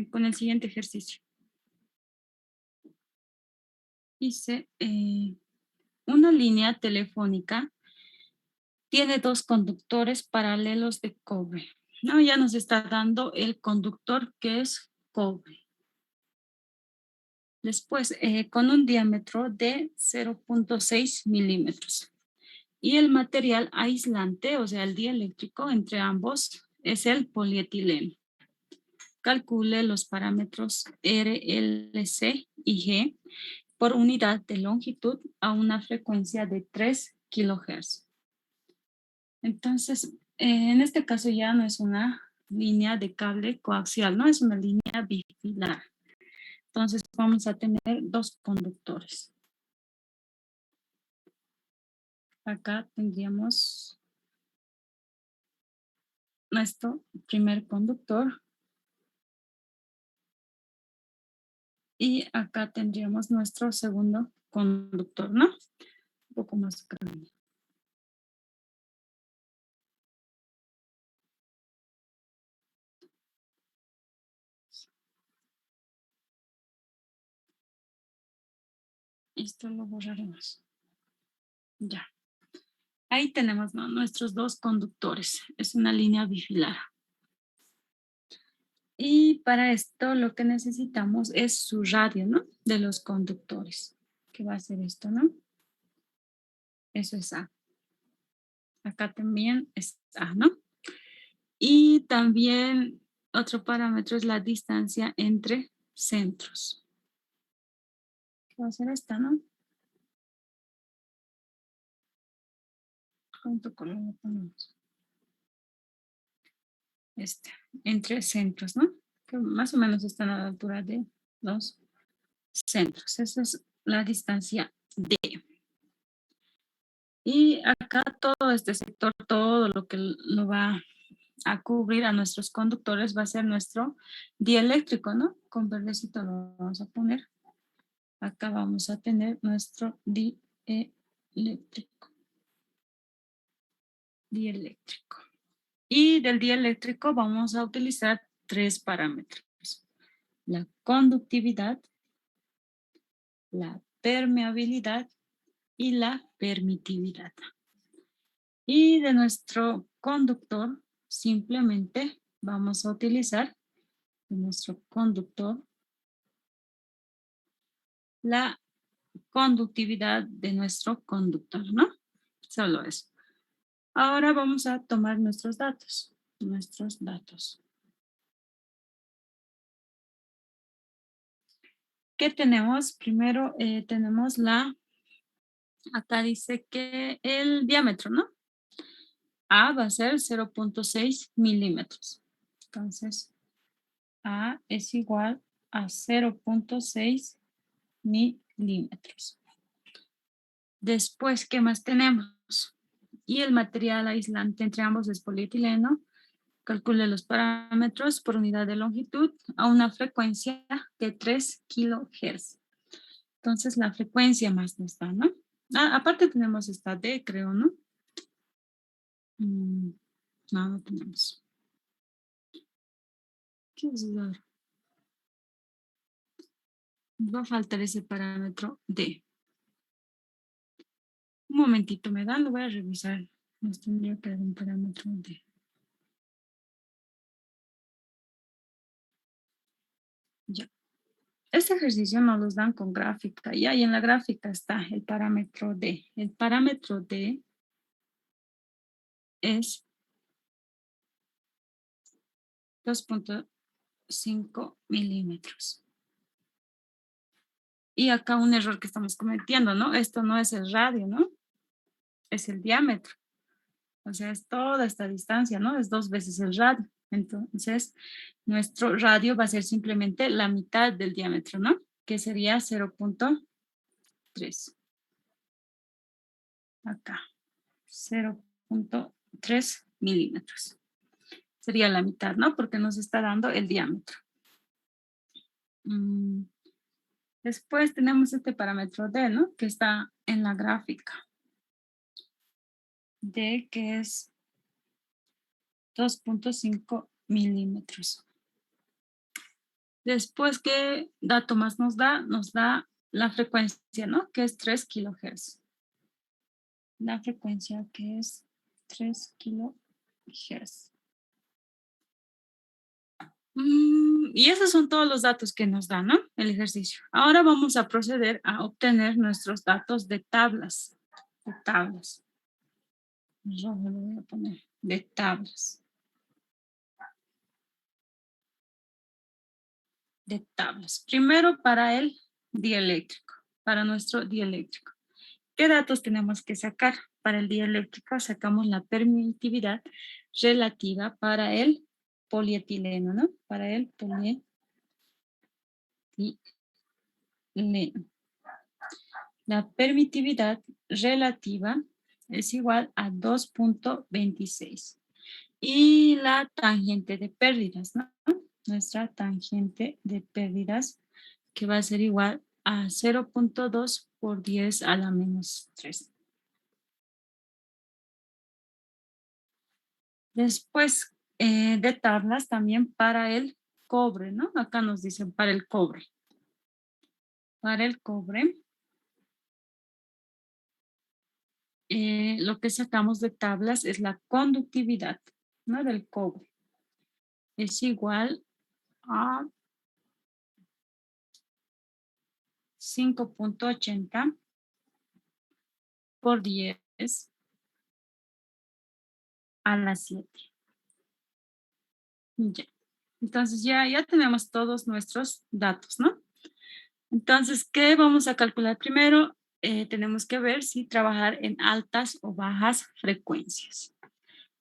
con el siguiente ejercicio. Dice, una línea telefónica tiene dos conductores paralelos de cobre. No, ya nos está dando el conductor que es cobre. Después, con un diámetro de 0.6 milímetros. Y el material aislante, o sea, el dieléctrico entre ambos, es el polietileno. Calcule los parámetros R, L, C y G por unidad de longitud a una frecuencia de 3 kHz. Entonces, en este caso ya no es una línea de cable coaxial, no es una línea bifilar. Entonces vamos a tener dos conductores. Acá tendríamos nuestro primer conductor. Y acá tendríamos nuestro segundo conductor, ¿no? Un poco más grande. Esto lo borraremos. Ya. Ahí tenemos, ¿no?, nuestros dos conductores. Es una línea bifilar. Y para esto lo que necesitamos es su radio, ¿no?, de los conductores. ¿Qué va a ser esto, no? Eso es A. Acá también es A, ¿no? Y también otro parámetro es la distancia entre centros. ¿Qué va a ser esta, no? ¿Cuánto color le ponemos? Entre centros, ¿no? Que más o menos están a la altura de los centros. Esa es la distancia D. Y acá todo este sector, todo lo que lo va a cubrir a nuestros conductores va a ser nuestro dieléctrico, ¿no? Con verdecito lo vamos a poner. Acá vamos a tener nuestro dieléctrico. Dieléctrico. Y del dieléctrico vamos a utilizar tres parámetros. La conductividad, la permeabilidad y la permitividad. Y de nuestro conductor simplemente vamos a utilizar de nuestro conductor la conductividad de nuestro conductor, ¿no? Solo eso. Ahora vamos a tomar nuestros datos. ¿Qué tenemos? Primero tenemos acá dice que el diámetro, ¿no? A va a ser 0.6 milímetros. Entonces, A es igual a 0.6 milímetros. Después, ¿qué más tenemos? Y el material aislante entre ambos es polietileno. Calcule los parámetros por unidad de longitud a una frecuencia de 3 kHz. Entonces, la frecuencia más nos da, ¿no? Aparte tenemos esta D, creo, ¿no? No, no tenemos. ¿Qué es dar? Va a faltar ese parámetro D. Un momentito, me dan, lo voy a revisar. Nos tendría que dar un parámetro D. Ya. Este ejercicio nos los dan con gráfica, y ahí en la gráfica está el parámetro D. El parámetro D es 2.5 milímetros. Y acá un error que estamos cometiendo, ¿no? Esto no es el radio, ¿no? Es el diámetro. O sea, es toda esta distancia, ¿no? Es 2 veces el radio. Entonces, nuestro radio va a ser simplemente la mitad del diámetro, ¿no? Que sería 0.3. Acá, 0.3 milímetros. Sería la mitad, ¿no? Porque nos está dando el diámetro. Después tenemos este parámetro D, ¿no? Que está en la gráfica. D, que es 2.5 milímetros. Después, ¿qué dato más nos da? Nos da la frecuencia, ¿no? Que es 3 kilohertz. La frecuencia que es 3 kilohertz. Y esos son todos los datos que nos da, ¿no? El ejercicio. Ahora vamos a proceder a obtener nuestros datos de tablas. De tablas. Yo me lo voy a poner. De tablas. De tablas. Primero para el dieléctrico, para nuestro dieléctrico. ¿Qué datos tenemos que sacar? Para el dieléctrico sacamos la permitividad relativa para el polietileno, ¿no? Para el polietileno. La permitividad relativa es igual a 2.26. Y la tangente de pérdidas, ¿no? Nuestra tangente de pérdidas que va a ser igual a 0.2 por 10 a la menos 3. Después de tablas también para el cobre, ¿no? Acá nos dicen para el cobre. Para el cobre, lo que sacamos de tablas es la conductividad, ¿no? Del cobre. Es igual a 5.80 por 10 a la 7. Ya. Entonces ya tenemos todos nuestros datos, ¿no? Entonces, ¿qué vamos a calcular primero? Tenemos que ver si trabajar en altas o bajas frecuencias.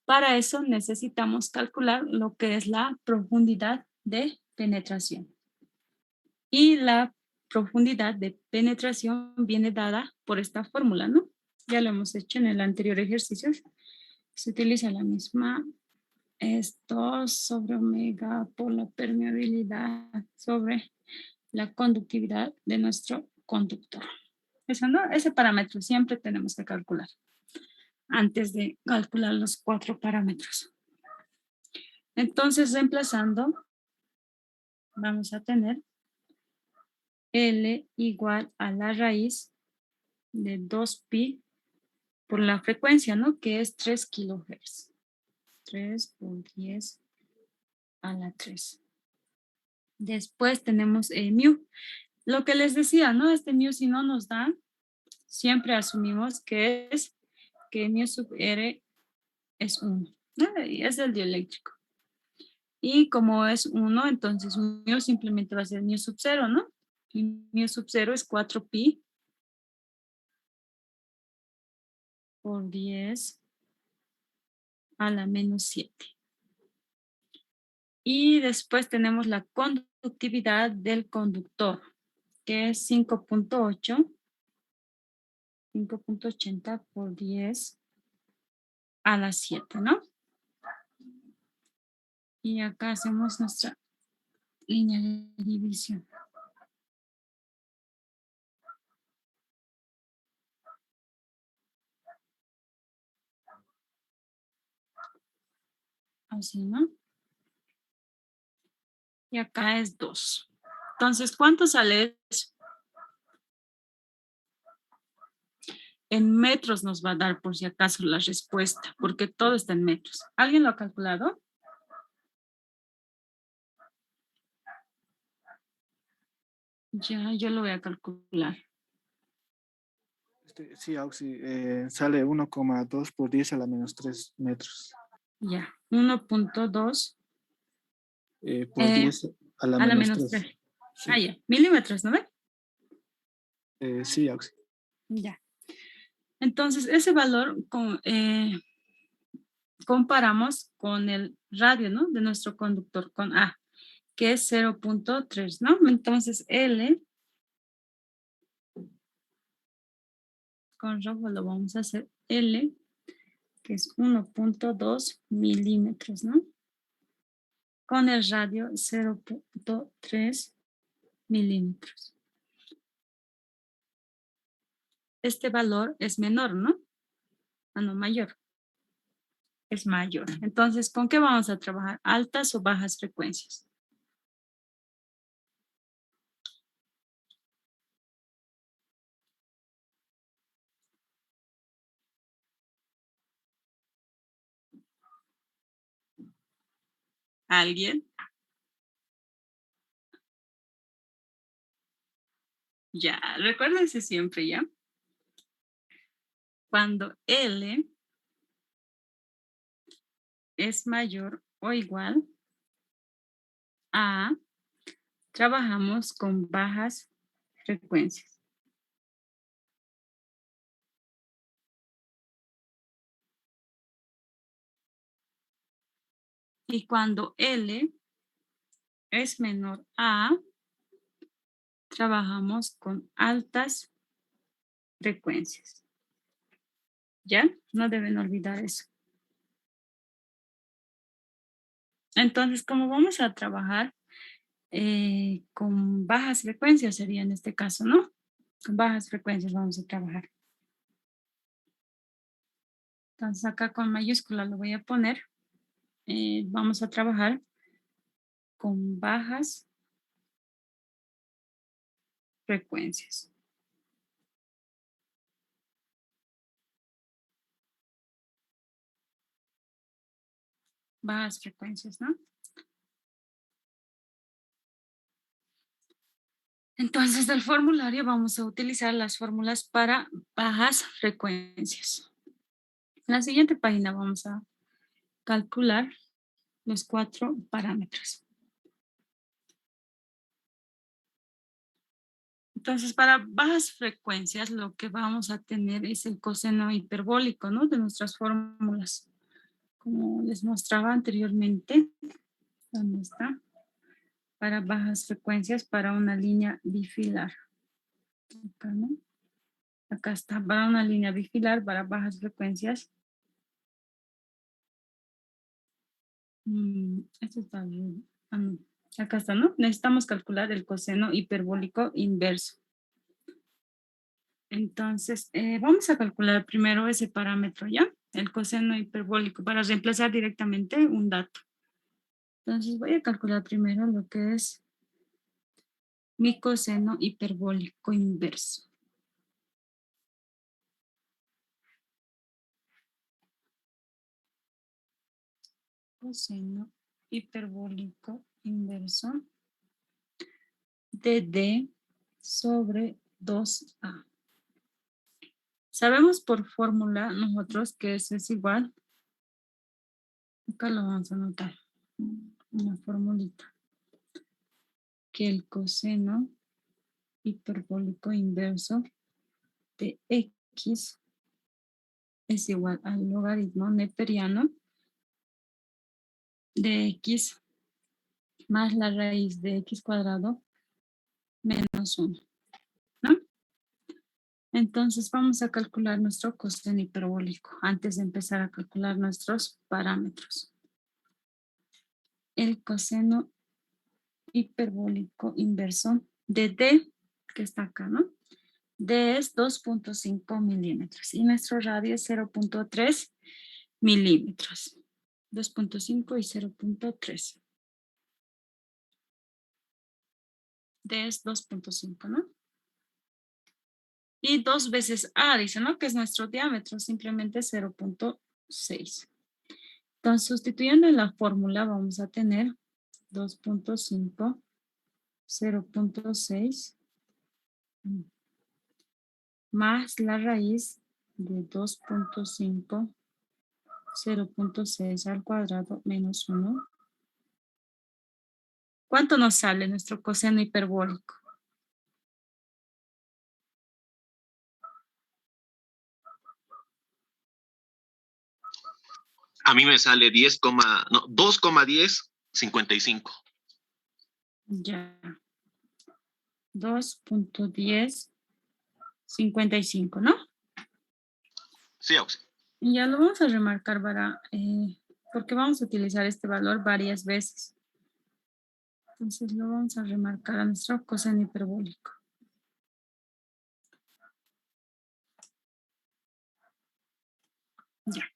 Para eso necesitamos calcular lo que es la profundidad de penetración. Y la profundidad de penetración viene dada por esta fórmula, ¿no? Ya lo hemos hecho en el anterior ejercicio. Se utiliza la misma. Es 2 sobre omega por la permeabilidad sobre la conductividad de nuestro conductor. Eso, ¿no? Ese parámetro siempre tenemos que calcular antes de calcular los 4 parámetros. Entonces, reemplazando, vamos a tener L igual a la raíz de 2pi por la frecuencia, ¿no? Que es 3 kilohertz. 3 por 10 a la 3. Después tenemos mu. Lo que les decía, ¿no? Este mu si no nos da, siempre asumimos que mu sub R es 1. ¿No? Y es el dieléctrico. Y como es 1, entonces mu simplemente va a ser mu sub 0, ¿no? Y mu sub 0 es 4pi por 10 a la menos 7. Y después tenemos la conductividad del conductor, que es 5.80 por 10 a la 7, ¿no? Y acá hacemos nuestra línea de división. Así, ¿no? Y acá es 2. Entonces, ¿cuánto sale eso? En metros nos va a dar por si acaso la respuesta, porque todo está en metros. ¿Alguien lo ha calculado? Ya, yo lo voy a calcular. Sí, Auxi, sale 1,2 por 10 a la menos 3 metros. Ya, 1.2 Por 10 a la a la menos menos 3. 3. Sí, Ah, ya, milímetros, ¿no ve? sí, Auxi. Ya. Entonces, ese valor comparamos con el radio, ¿no? De nuestro conductor, con A, que es 0.3, ¿no? Entonces, L, con rojo lo vamos a hacer L, que es 1.2 milímetros, ¿no? Con el radio 0.3 milímetros. Este valor es menor, ¿no? Ah, no, mayor. Es mayor. Entonces, ¿con qué vamos a trabajar? ¿Altas o bajas frecuencias? ¿Alguien? Ya, recuérdense siempre, ¿ya? Cuando L es mayor o igual a, trabajamos con bajas frecuencias. Y cuando L es menor a, trabajamos con altas frecuencias. ¿Ya? No deben olvidar eso. Entonces, como vamos a trabajar con bajas frecuencias, sería en este caso, ¿no? Con bajas frecuencias vamos a trabajar. Entonces, acá con mayúscula lo voy a poner. Vamos a trabajar con bajas frecuencias. Bajas frecuencias, ¿no? Entonces, del formulario vamos a utilizar las fórmulas para bajas frecuencias. En la siguiente página vamos a calcular los 4 parámetros. Entonces, para bajas frecuencias, lo que vamos a tener es el coseno hiperbólico, ¿no? De nuestras fórmulas. Como les mostraba anteriormente, ¿dónde está? Para bajas frecuencias, para una línea bifilar. Acá, ¿no? Acá está, para una línea bifilar, para bajas frecuencias. Esto está bien. Ah, no. Acá está, ¿no? Necesitamos calcular el coseno hiperbólico inverso. Entonces, vamos a calcular primero ese parámetro, ¿ya? El coseno hiperbólico, para reemplazar directamente un dato. Entonces, voy a calcular primero lo que es mi coseno hiperbólico inverso. Coseno hiperbólico inverso de D sobre 2A. Sabemos por fórmula nosotros que eso es igual. Acá lo vamos a anotar. Una formulita. Que el coseno hiperbólico inverso de X es igual al logaritmo neperiano de X más la raíz de X cuadrado menos 1, ¿no? Entonces vamos a calcular nuestro coseno hiperbólico antes de empezar a calcular nuestros parámetros. El coseno hiperbólico inverso de D, que está acá, ¿no? D es 2.5 milímetros y nuestro radio es 0.3 milímetros. 2.5 y 0.3. D es 2.5, ¿no? Y 2 veces A, dice, ¿no? Que es nuestro diámetro, simplemente 0.6. Entonces, sustituyendo en la fórmula, vamos a tener 2.5, 0.6 más la raíz de 2.5, 0.6 al cuadrado menos 1. ¿Cuánto nos sale nuestro coseno hiperbólico? A mí me sale 2,1055. Ya. 2.1055, ¿no? Sí, Auxi. Y ya lo vamos a remarcar porque vamos a utilizar este valor varias veces. Entonces lo vamos a remarcar a nuestro coseno hiperbólico. Ya.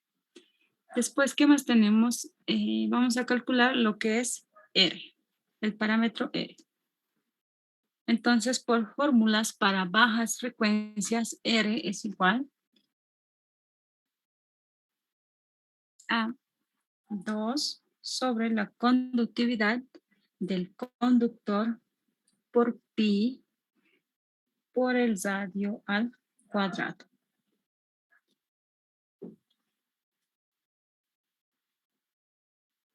Después, ¿qué más tenemos? Vamos a calcular lo que es R, el parámetro R. Entonces, por fórmulas para bajas frecuencias, R es igual a 2 sobre la conductividad del conductor por pi por el radio al cuadrado.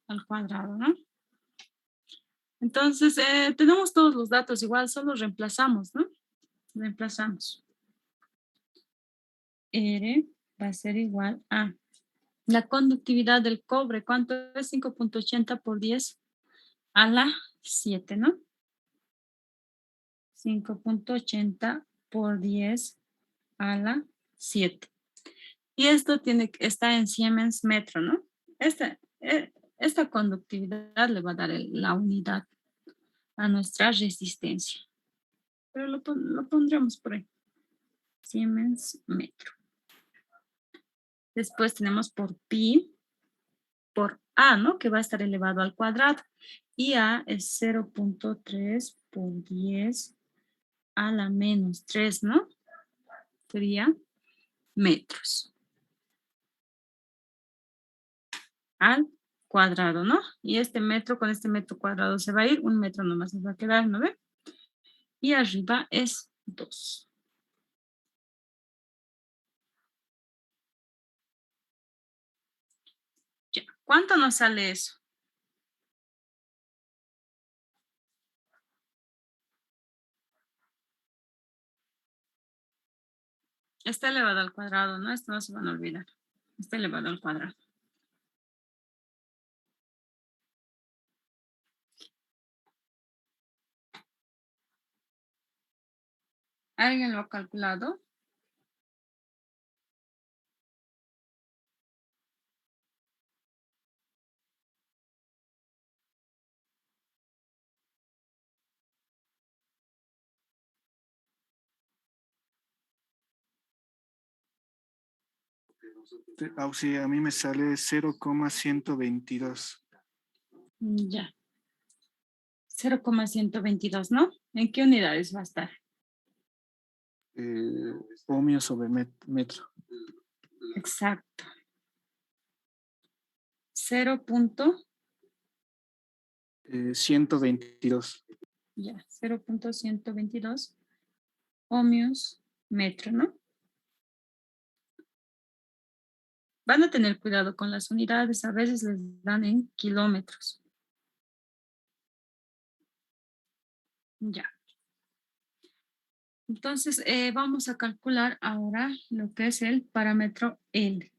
Al cuadrado, ¿no? Entonces, tenemos todos los datos igual, solo reemplazamos, ¿no? Reemplazamos. R va a ser igual a la conductividad del cobre. ¿Cuánto es? 5.80 por 10 a la 7, ¿no? 5.80 por 10 a la 7. Y esto está en Siemens metro, ¿no? Esta conductividad le va a dar la unidad a nuestra resistencia. Pero lo pondremos por ahí. Siemens metro. Después tenemos por pi, por A, ¿no? Que va a estar elevado al cuadrado. Y A es 0.3 por 10 a la menos 3, ¿no? Sería metros. Al cuadrado, ¿no? Y este metro con este metro cuadrado se va a ir. Un metro nomás nos va a quedar, ¿no ve? Y arriba es 2. Ya. ¿Cuánto nos sale eso? Está elevado al cuadrado, ¿no? Esto no se van a olvidar. Está elevado al cuadrado. ¿Alguien lo ha calculado? Sí, a mí me sale 0,122. Ya. 0,122, ¿no? ¿En qué unidades va a estar? Ohmio sobre metro. Exacto. 0.122. Ya, 0.122 ohmios metro, ¿no? Van a tener cuidado con las unidades, a veces les dan en kilómetros. Ya. Entonces, vamos a calcular ahora lo que es el parámetro L.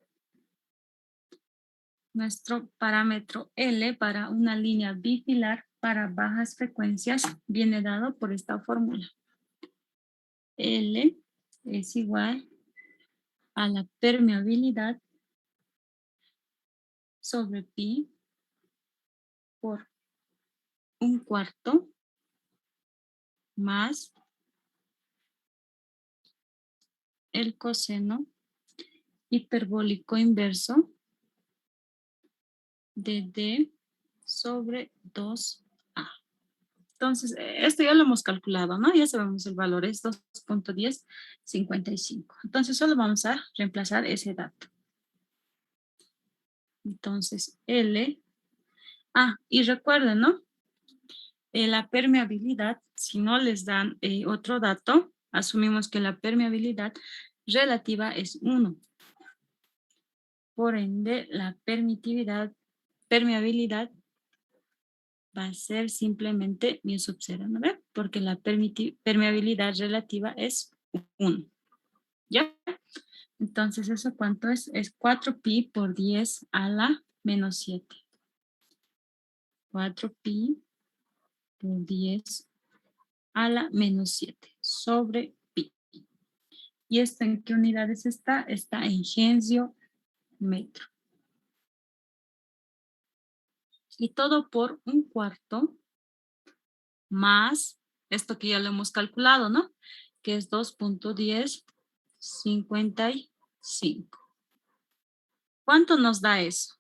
Nuestro parámetro L para una línea bifilar para bajas frecuencias viene dado por esta fórmula. L es igual a la permeabilidad sobre pi por 1/4 más el coseno hiperbólico inverso de D sobre 2A. Entonces, esto ya lo hemos calculado, ¿no? Ya sabemos el valor, es 2.1055. Entonces, solo vamos a reemplazar ese dato. Entonces, L. Y recuerden, ¿no? La permeabilidad, si no les dan otro dato, asumimos que la permeabilidad relativa es 1. Por ende, la permeabilidad va a ser simplemente mu sub 0, ¿no ve? Porque la permeabilidad relativa es 1. ¿Ya? Entonces, ¿eso cuánto es? Es 4pi por 10 a la menos 7. 4pi por 10 a la menos 7 sobre pi. ¿Y esto en qué unidades está? Está en Hensio metro. Y todo por 1/4 más esto que ya lo hemos calculado, ¿no? Que es 2.1055. ¿Cuánto nos da eso?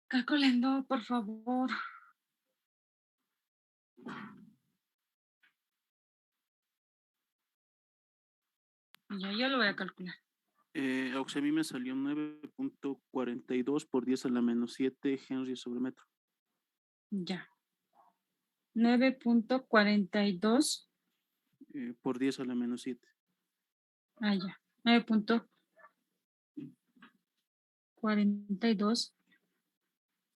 Calculando, por favor. Ya, yo lo voy a calcular. Auxi, a mí me salió 9.42 por 10 a la menos 7 Henry sobre metro. Ya. 9.42. Por 10 a la menos 7. Ah, ya. 9.42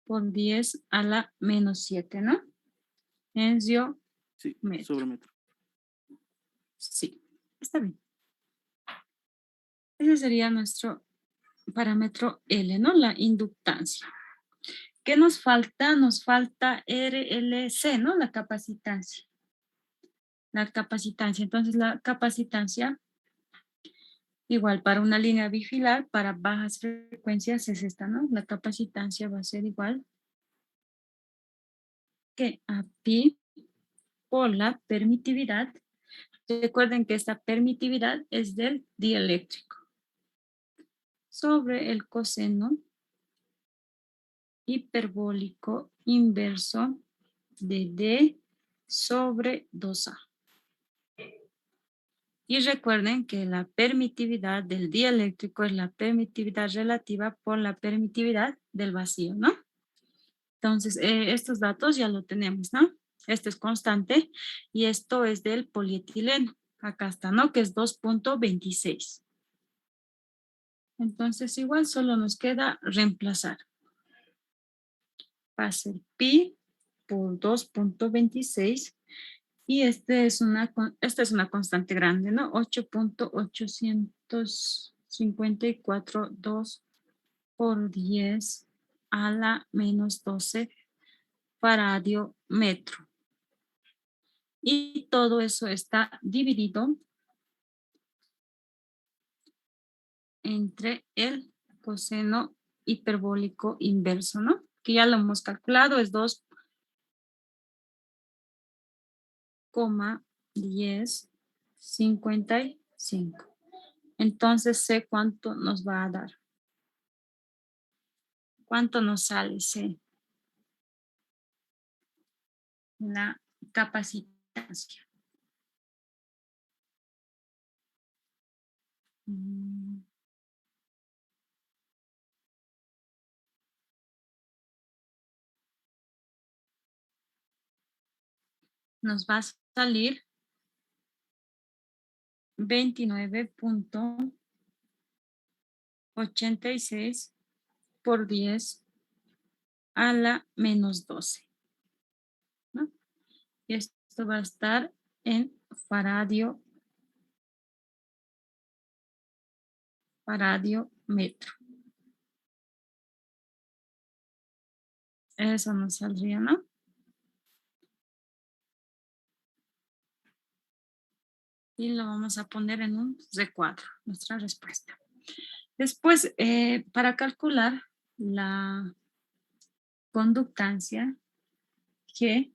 por 10 a la menos 7, ¿no? Hensio Sí, metro. sobre metro. Sí, está bien. Ese sería nuestro parámetro L, ¿no? La inductancia. ¿Qué nos falta? Nos falta RLC, ¿no? La capacitancia. La capacitancia. Entonces, la capacitancia, igual para una línea bifilar, para bajas frecuencias es esta, ¿no? La capacitancia va a ser igual que a pi por la permitividad. Recuerden que esta permitividad es del dieléctrico sobre el coseno hiperbólico inverso de D sobre 2A. Y recuerden que la permitividad del dieléctrico es la permitividad relativa por la permitividad del vacío, ¿no? Entonces, estos datos ya lo tenemos, ¿no? Este es constante y esto es del polietileno. Acá está, ¿no? Que es 2.26. Entonces, igual solo nos queda reemplazar. Va a ser pi por 2.26 y esta es una constante grande, ¿no? 8.854.2 por 10 a la menos 12 faradio metro. Y todo eso está dividido entre el coseno hiperbólico inverso, ¿no? Que ya lo hemos calculado, es 2,1055. Entonces sé cuánto nos va a dar. ¿Cuánto nos sale? C. La capacitancia. Nos va a salir 29.86 por 10 a la menos 12, ¿no? Y esto va a estar en faradio metro. Eso nos saldría, ¿no? Y lo vamos a poner en un recuadro, nuestra respuesta. Después, para calcular la conductancia, que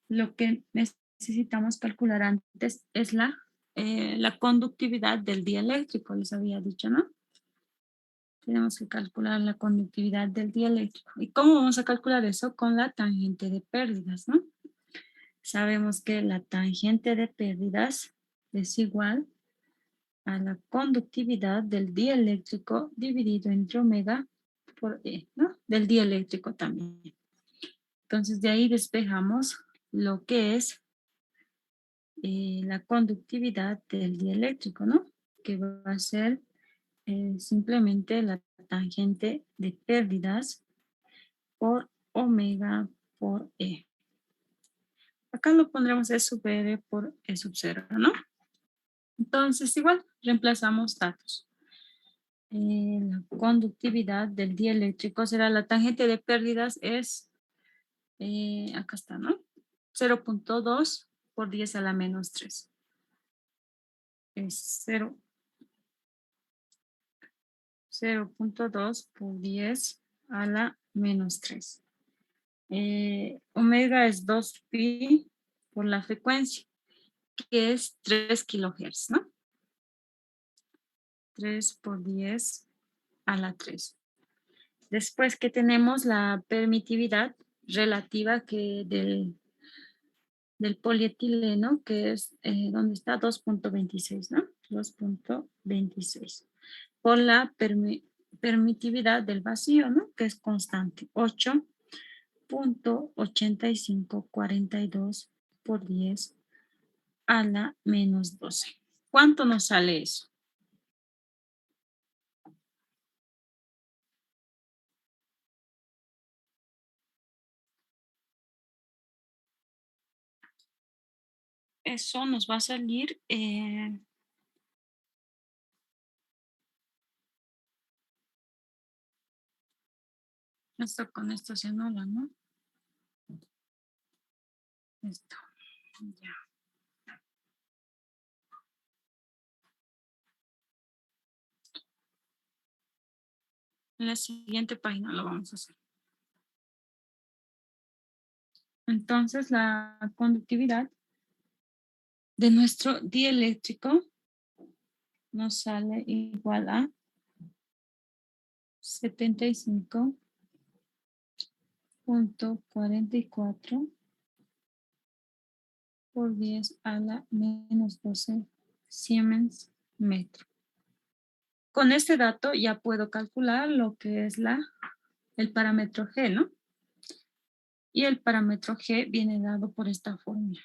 lo que necesitamos calcular antes es la conductividad del dieléctrico, les había dicho, ¿no? Tenemos que calcular la conductividad del dieléctrico. ¿Y cómo vamos a calcular eso? Con la tangente de pérdidas, ¿no? sabemos que la tangente de pérdidas es igual a la conductividad del dieléctrico dividido entre omega por E, ¿no? Del dieléctrico también. Entonces, de ahí despejamos lo que es la conductividad del dieléctrico, ¿no? Que va a ser simplemente la tangente de pérdidas por omega por E. Acá lo pondremos E sub R por E sub 0, ¿no? Entonces, igual, reemplazamos datos. La conductividad del dieléctrico será la tangente de pérdidas es, acá está, ¿no? 0.2 por 10 a la menos 3. Es 0.2 por 10 a la menos 3. Omega es 2pi por la frecuencia, que es 3 kilohertz, ¿no? 3 por 10 a la 3. Después que tenemos la permitividad relativa que del polietileno, que es donde está 2.26, ¿no? 2.26. Por la permitividad del vacío, ¿no? Que es constante, 8.8542 por 10 a la menos 12. ¿Cuánto nos sale eso? Eso nos va a salir esto con esto se anula, ¿no? Esto, ya. En la siguiente página lo vamos a hacer. Entonces, la conductividad de nuestro dieléctrico nos sale igual a 75.44 por 10 a la menos 12 Siemens metro. Con este dato ya puedo calcular lo que es el parámetro G, ¿no? Y el parámetro G viene dado por esta fórmula,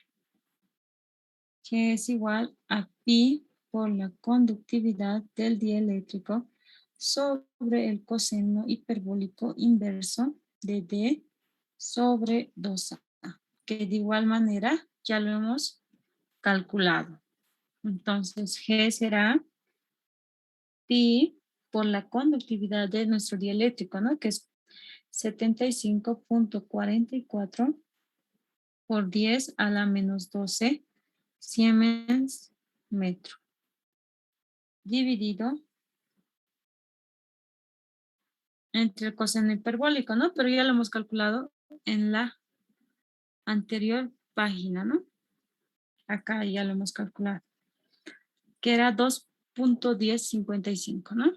que es igual a pi por la conductividad del dieléctrico sobre el coseno hiperbólico inverso de D sobre 2A, que de igual manera ya lo hemos calculado. Entonces, G será pi por la conductividad de nuestro dieléctrico, ¿no? Que es 75.44 por 10 a la menos 12 Siemens metro. Dividido entre el coseno hiperbólico, ¿no? Pero ya lo hemos calculado en la anterior página, ¿no? Acá ya lo hemos calculado. Que era 2.1055, ¿no?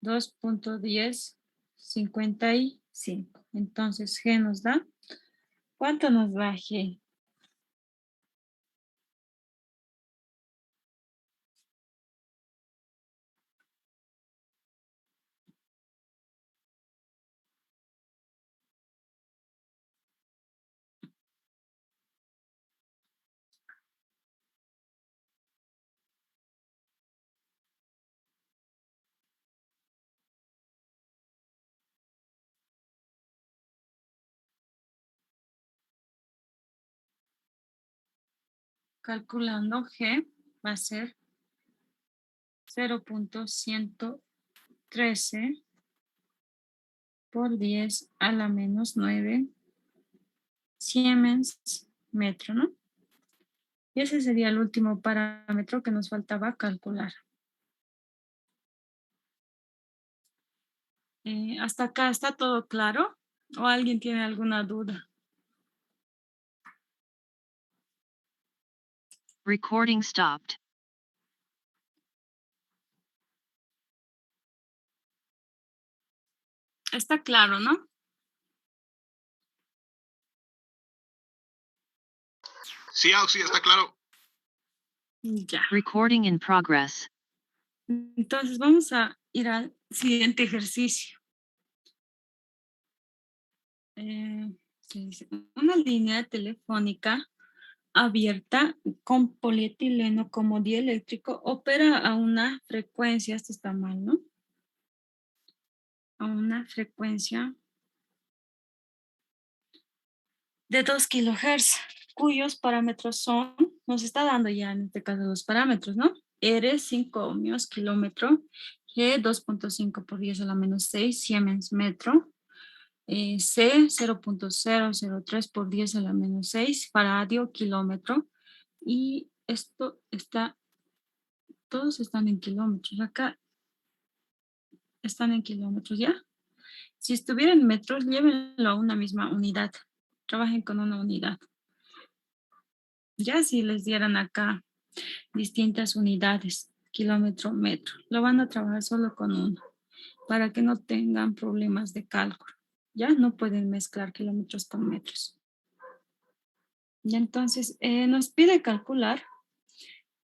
2.1055. Entonces, G nos da. ¿Cuánto nos da G? Calculando G va a ser 0.113 por 10 a la menos 9 Siemens metro, ¿no? Y ese sería el último parámetro que nos faltaba calcular. ¿Hasta acá está todo claro? ¿O alguien tiene alguna duda? Recording stopped. Está claro, ¿no? Sí, Auxi, está claro. Ya. Recording in progress. Entonces vamos a ir al siguiente ejercicio. ¿Qué dice? Una línea telefónica abierta con polietileno como dieléctrico opera a una frecuencia, esto está mal, ¿no? A una frecuencia de 2 kilohertz, cuyos parámetros son, nos está dando ya en este caso los parámetros, ¿no? R 5 ohmios kilómetro, G 2.5 por 10 a la menos 6 Siemens metro, C 0.003 por 10 a la menos 6 faradio kilómetro, y esto está, todos están en kilómetros, acá están en kilómetros, ¿ya? Si estuviera en metros, llévenlo a una misma unidad, trabajen con una unidad. Ya si les dieran acá distintas unidades, kilómetro, metro, lo van a trabajar solo con uno, para que no tengan problemas de cálculo. Ya no pueden mezclar kilómetros con metros. Y entonces nos pide calcular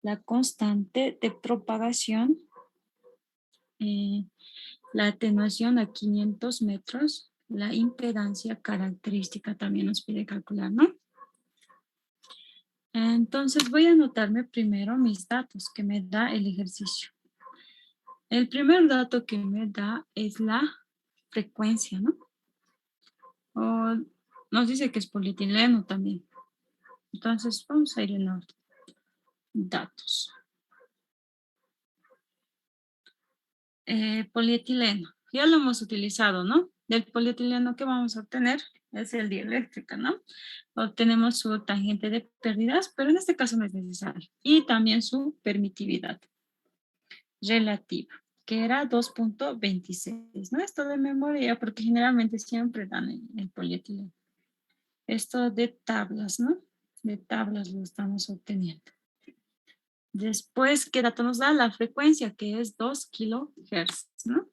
la constante de propagación, la atenuación a 500 metros, la impedancia característica también nos pide calcular, ¿no? Entonces voy a anotarme primero mis datos que me da el ejercicio. El primer dato que me da es la frecuencia, ¿no? O nos dice que es polietileno también. Entonces vamos a ir en orden. Datos. Polietileno. Ya lo hemos utilizado, ¿no? Del polietileno que vamos a obtener es el dieléctrica, ¿no? Obtenemos su tangente de pérdidas, pero en este caso no es necesario. Y también su permitividad relativa, que era 2.26. No esto de memoria, porque generalmente siempre dan el polietileno. Esto de tablas, ¿no? De tablas lo estamos obteniendo. Después, ¿qué dato nos da? La frecuencia, que es 2 kilohertz, ¿no?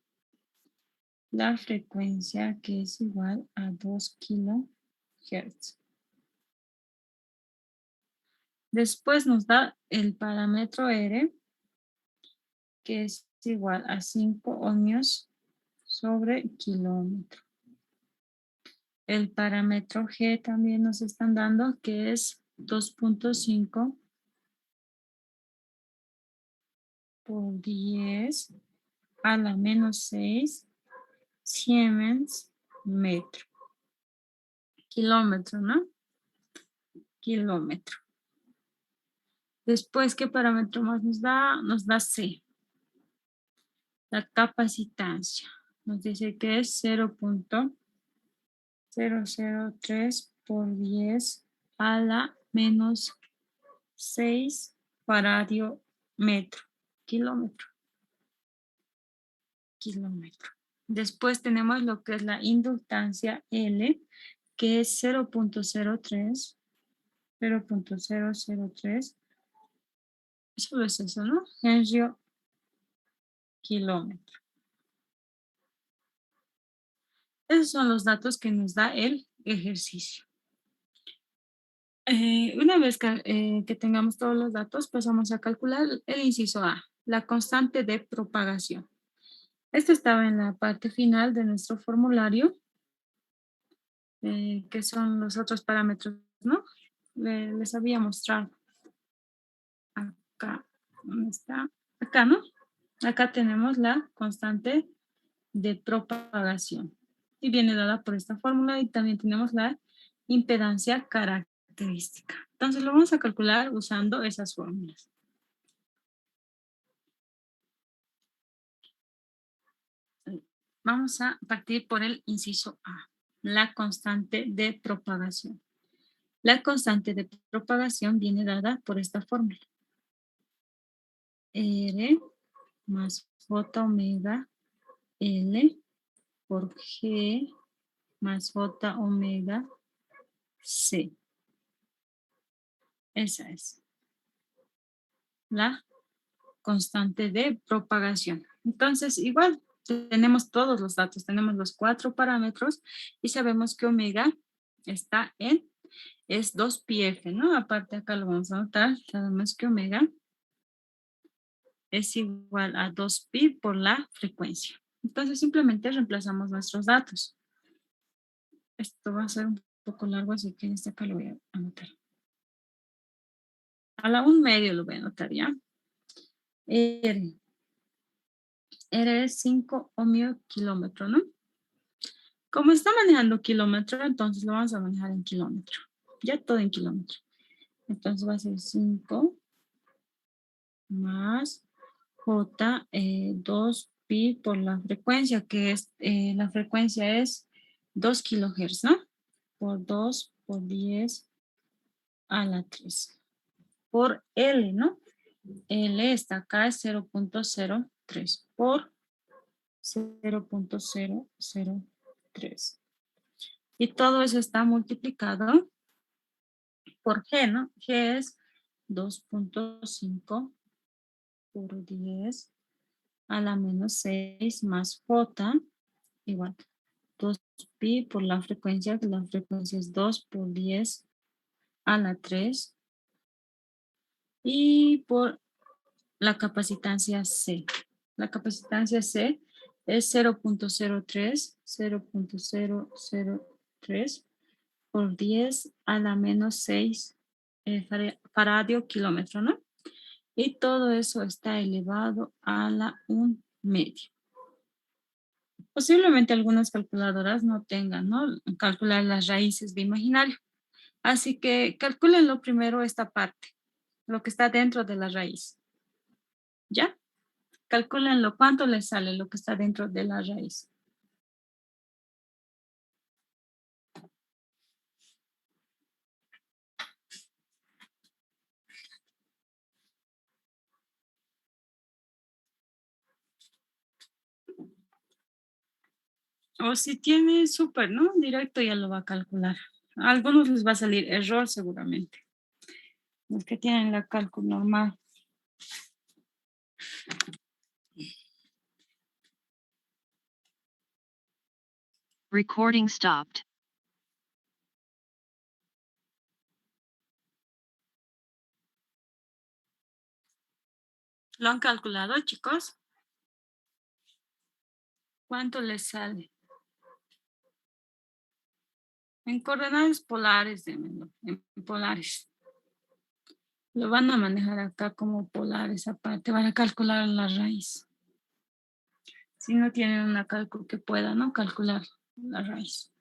La frecuencia que es igual a 2 kilohertz. Después nos da el parámetro R, que es igual a 5 ohmios sobre kilómetro. El parámetro G también nos están dando, que es 2.5 por 10 a la menos 6 Siemens metro. Kilómetro, ¿no? Kilómetro. Después, ¿qué parámetro más nos da? Nos da C. La capacitancia. Nos dice que es 0.003 por 10 a la menos 6 faradio metro. Kilómetro. Kilómetro. Después tenemos lo que es la inductancia L, que es 0.03. Solo es eso, ¿no? Henry kilómetro. Esos son los datos que nos da el ejercicio. Una vez que tengamos todos los datos, pasamos a calcular el inciso A, la constante de propagación. Esto estaba en la parte final de nuestro formulario, que son los otros parámetros, ¿no? Les había mostrado. Acá, ¿dónde está? Acá, ¿no? Acá tenemos la constante de propagación. Y viene dada por esta fórmula y también tenemos la impedancia característica. Entonces lo vamos a calcular usando esas fórmulas. Vamos a partir por el inciso A, la constante de propagación. La constante de propagación viene dada por esta fórmula. R más J omega L por G más J omega C. Esa es la constante de propagación. Entonces, igual, tenemos todos los datos, tenemos los 4 parámetros y sabemos que omega está en es 2 pi f, ¿no? Aparte acá lo vamos a anotar, sabemos que omega es igual a 2 pi por la frecuencia. Entonces simplemente reemplazamos nuestros datos. Esto va a ser un poco largo, así que en este acá lo voy a anotar. A la 1/2 lo voy a anotar, ¿ya? R es 5 ohmio kilómetro, ¿no? Como está manejando kilómetro, entonces lo vamos a manejar en kilómetro. Ya todo en kilómetro. Entonces va a ser 5 más J, 2 pi por la frecuencia, que es, la frecuencia es 2 kilohertz, ¿no? Por 2 por 10 a la 3. Por L, ¿no? L está acá, es 0.03 por 0.003. Y todo eso está multiplicado por G, ¿no? G es 2.5 por 10 a la menos 6 más J igual 2 pi por la frecuencia, que la frecuencia es 2 por 10 a la 3. Y por la capacitancia C. La capacitancia C es 0.03 por 10 a la menos 6 faradio kilómetro, ¿no? Y todo eso está elevado a la 1/2. Posiblemente algunas calculadoras no tengan, ¿no? Calcular las raíces de imaginario. Así que calcúlenlo primero esta parte, lo que está dentro de la raíz. ¿Ya? Calcúlenlo, ¿cuánto les sale lo que está dentro de la raíz? O si tiene súper, ¿no? Directo ya lo va a calcular. A algunos les va a salir error seguramente. Los que tienen la cálculo normal. Recording stopped. ¿Lo han calculado, chicos? ¿Cuánto les sale? En coordenadas polares, démenlo, en polares. Lo van a manejar acá como polares aparte, van a calcular la raíz. Si no tienen una cálculo que pueda, ¿no? Calcular la raíz.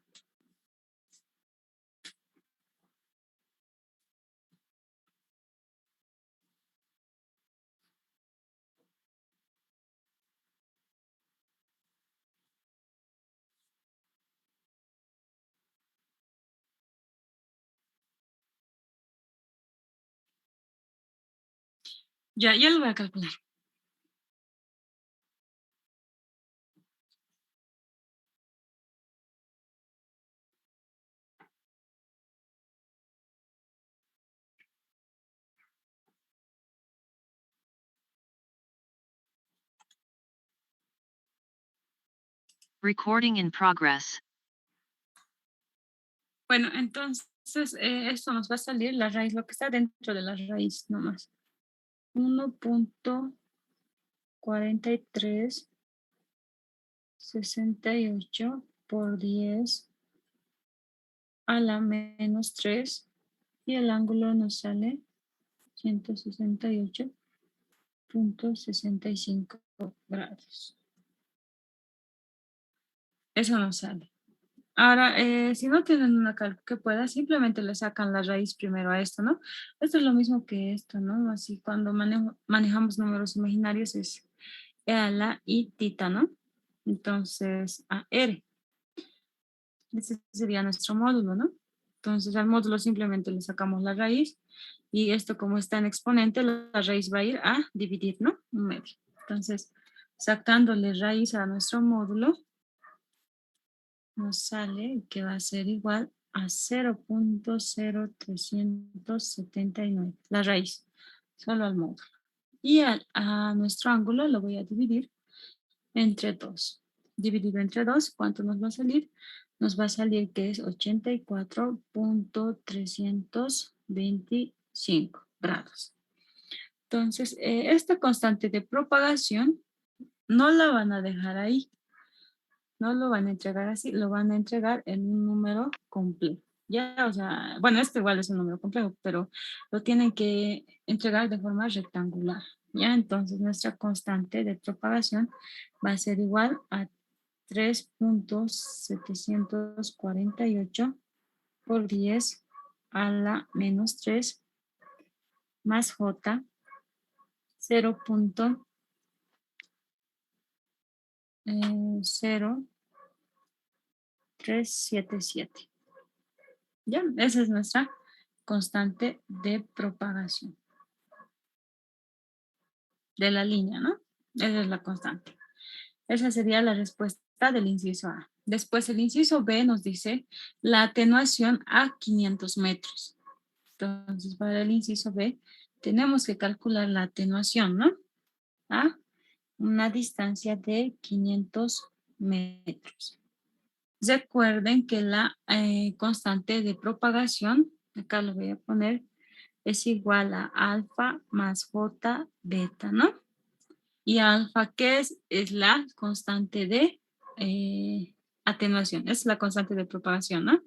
Ya lo voy a calcular. Recording in progress. Bueno, entonces esto nos va a salir la raíz, lo que está dentro de la raíz nomás. 1.4368 por 10 a la menos 3 y el ángulo nos sale 168.65 grados. Eso nos sale. Ahora, si no tienen una cálculo que pueda, simplemente le sacan la raíz primero a esto, ¿no? Esto es lo mismo que esto, ¿no? Así cuando manejamos números imaginarios es E a la I tita, ¿no? Entonces, a R. Ese sería nuestro módulo, ¿no? Entonces, al módulo simplemente le sacamos la raíz y esto como está en exponente, la raíz va a ir a dividir, ¿no? 1/2. Entonces, sacándole raíz a nuestro módulo, nos sale que va a ser igual a 0.0379, la raíz, solo al módulo. Y a nuestro ángulo lo voy a dividir entre 2. Dividido entre 2, ¿cuánto nos va a salir? nos va a salir que es 84.325 grados. Entonces, esta constante de propagación no la van a dejar ahí. No lo van a entregar así, lo van a entregar en un número complejo. Ya, o sea, bueno, este igual es un número complejo, pero lo tienen que entregar de forma rectangular. Ya, entonces nuestra constante de propagación va a ser igual a 3.748 por 10 a la menos 3 más J 0.0377. Ya, esa es nuestra constante de propagación de la línea, ¿no? Esa es la constante. Esa sería la respuesta del inciso A. Después el inciso B nos dice la atenuación a 500 metros. Entonces, para el inciso B tenemos que calcular la atenuación, ¿no? A una distancia de 500 metros. Recuerden que la constante de propagación, acá lo voy a poner, es igual a alfa más J beta, ¿no? Y alfa, ¿qué es? Es la constante de atenuación. Es la constante de propagación, ¿no?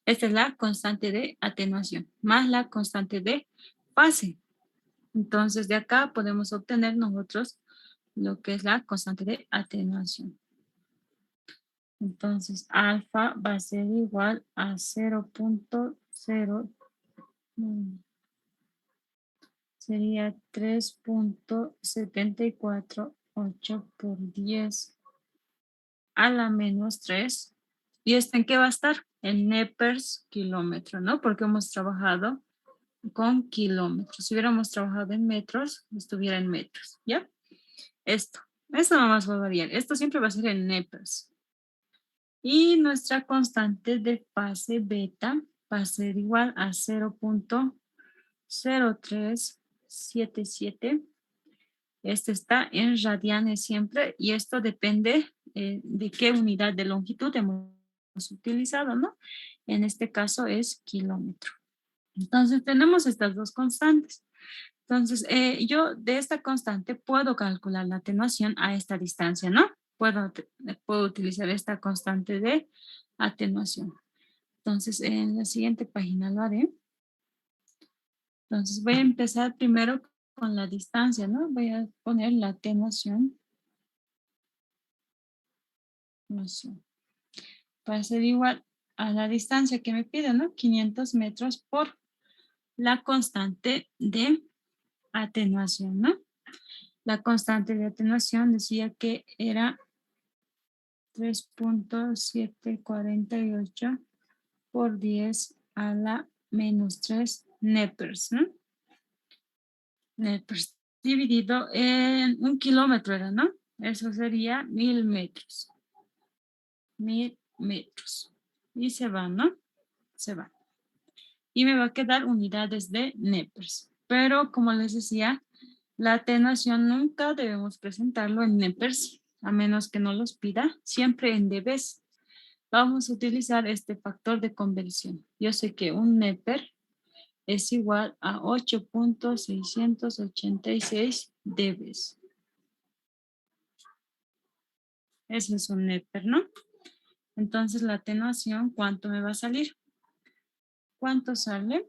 Esta es la constante de atenuación, más la constante de fase. Entonces, de acá podemos obtener nosotros lo que es la constante de atenuación. Entonces, alfa va a ser igual a 0.0. Sería 3.748 por 10 a la menos 3. ¿Y esto en qué va a estar? En nepers kilómetro, ¿no? Porque hemos trabajado con kilómetros. Si hubiéramos trabajado en metros, estuviera en metros, ¿ya? Esto nada más va a variar. Esto siempre va a ser en nepers. Y nuestra constante de fase beta va a ser igual a 0.0377. Este está en radianes siempre y esto depende de qué unidad de longitud hemos utilizado, ¿no? En este caso es kilómetro. Entonces tenemos estas dos constantes. Entonces yo de esta constante puedo calcular la atenuación a esta distancia, ¿no? Puedo utilizar esta constante de atenuación. Entonces en la siguiente página lo haré. Entonces voy a empezar primero con la distancia, ¿no? Voy a poner la atenuación. Va a ser igual a la distancia que me pide, ¿no? 500 metros por la constante de atenuación, ¿no? La constante de atenuación decía que era 3.748 por 10 a la menos 3 nepers, ¿no? Nepers dividido en 1 kilómetro era, ¿no? Eso sería 1000 metros. 1000 metros. Y se van, ¿no? Se van. Y me va a quedar unidades de nepers. Pero como les decía, la atenuación nunca debemos presentarlo en nepers, a menos que no los pida, siempre en dBs. Vamos a utilizar este factor de conversión. Yo sé que un neper es igual a 8.686 dBs. Ese es un neper, ¿no? Entonces la atenuación, ¿cuánto me va a salir? ¿Cuánto sale?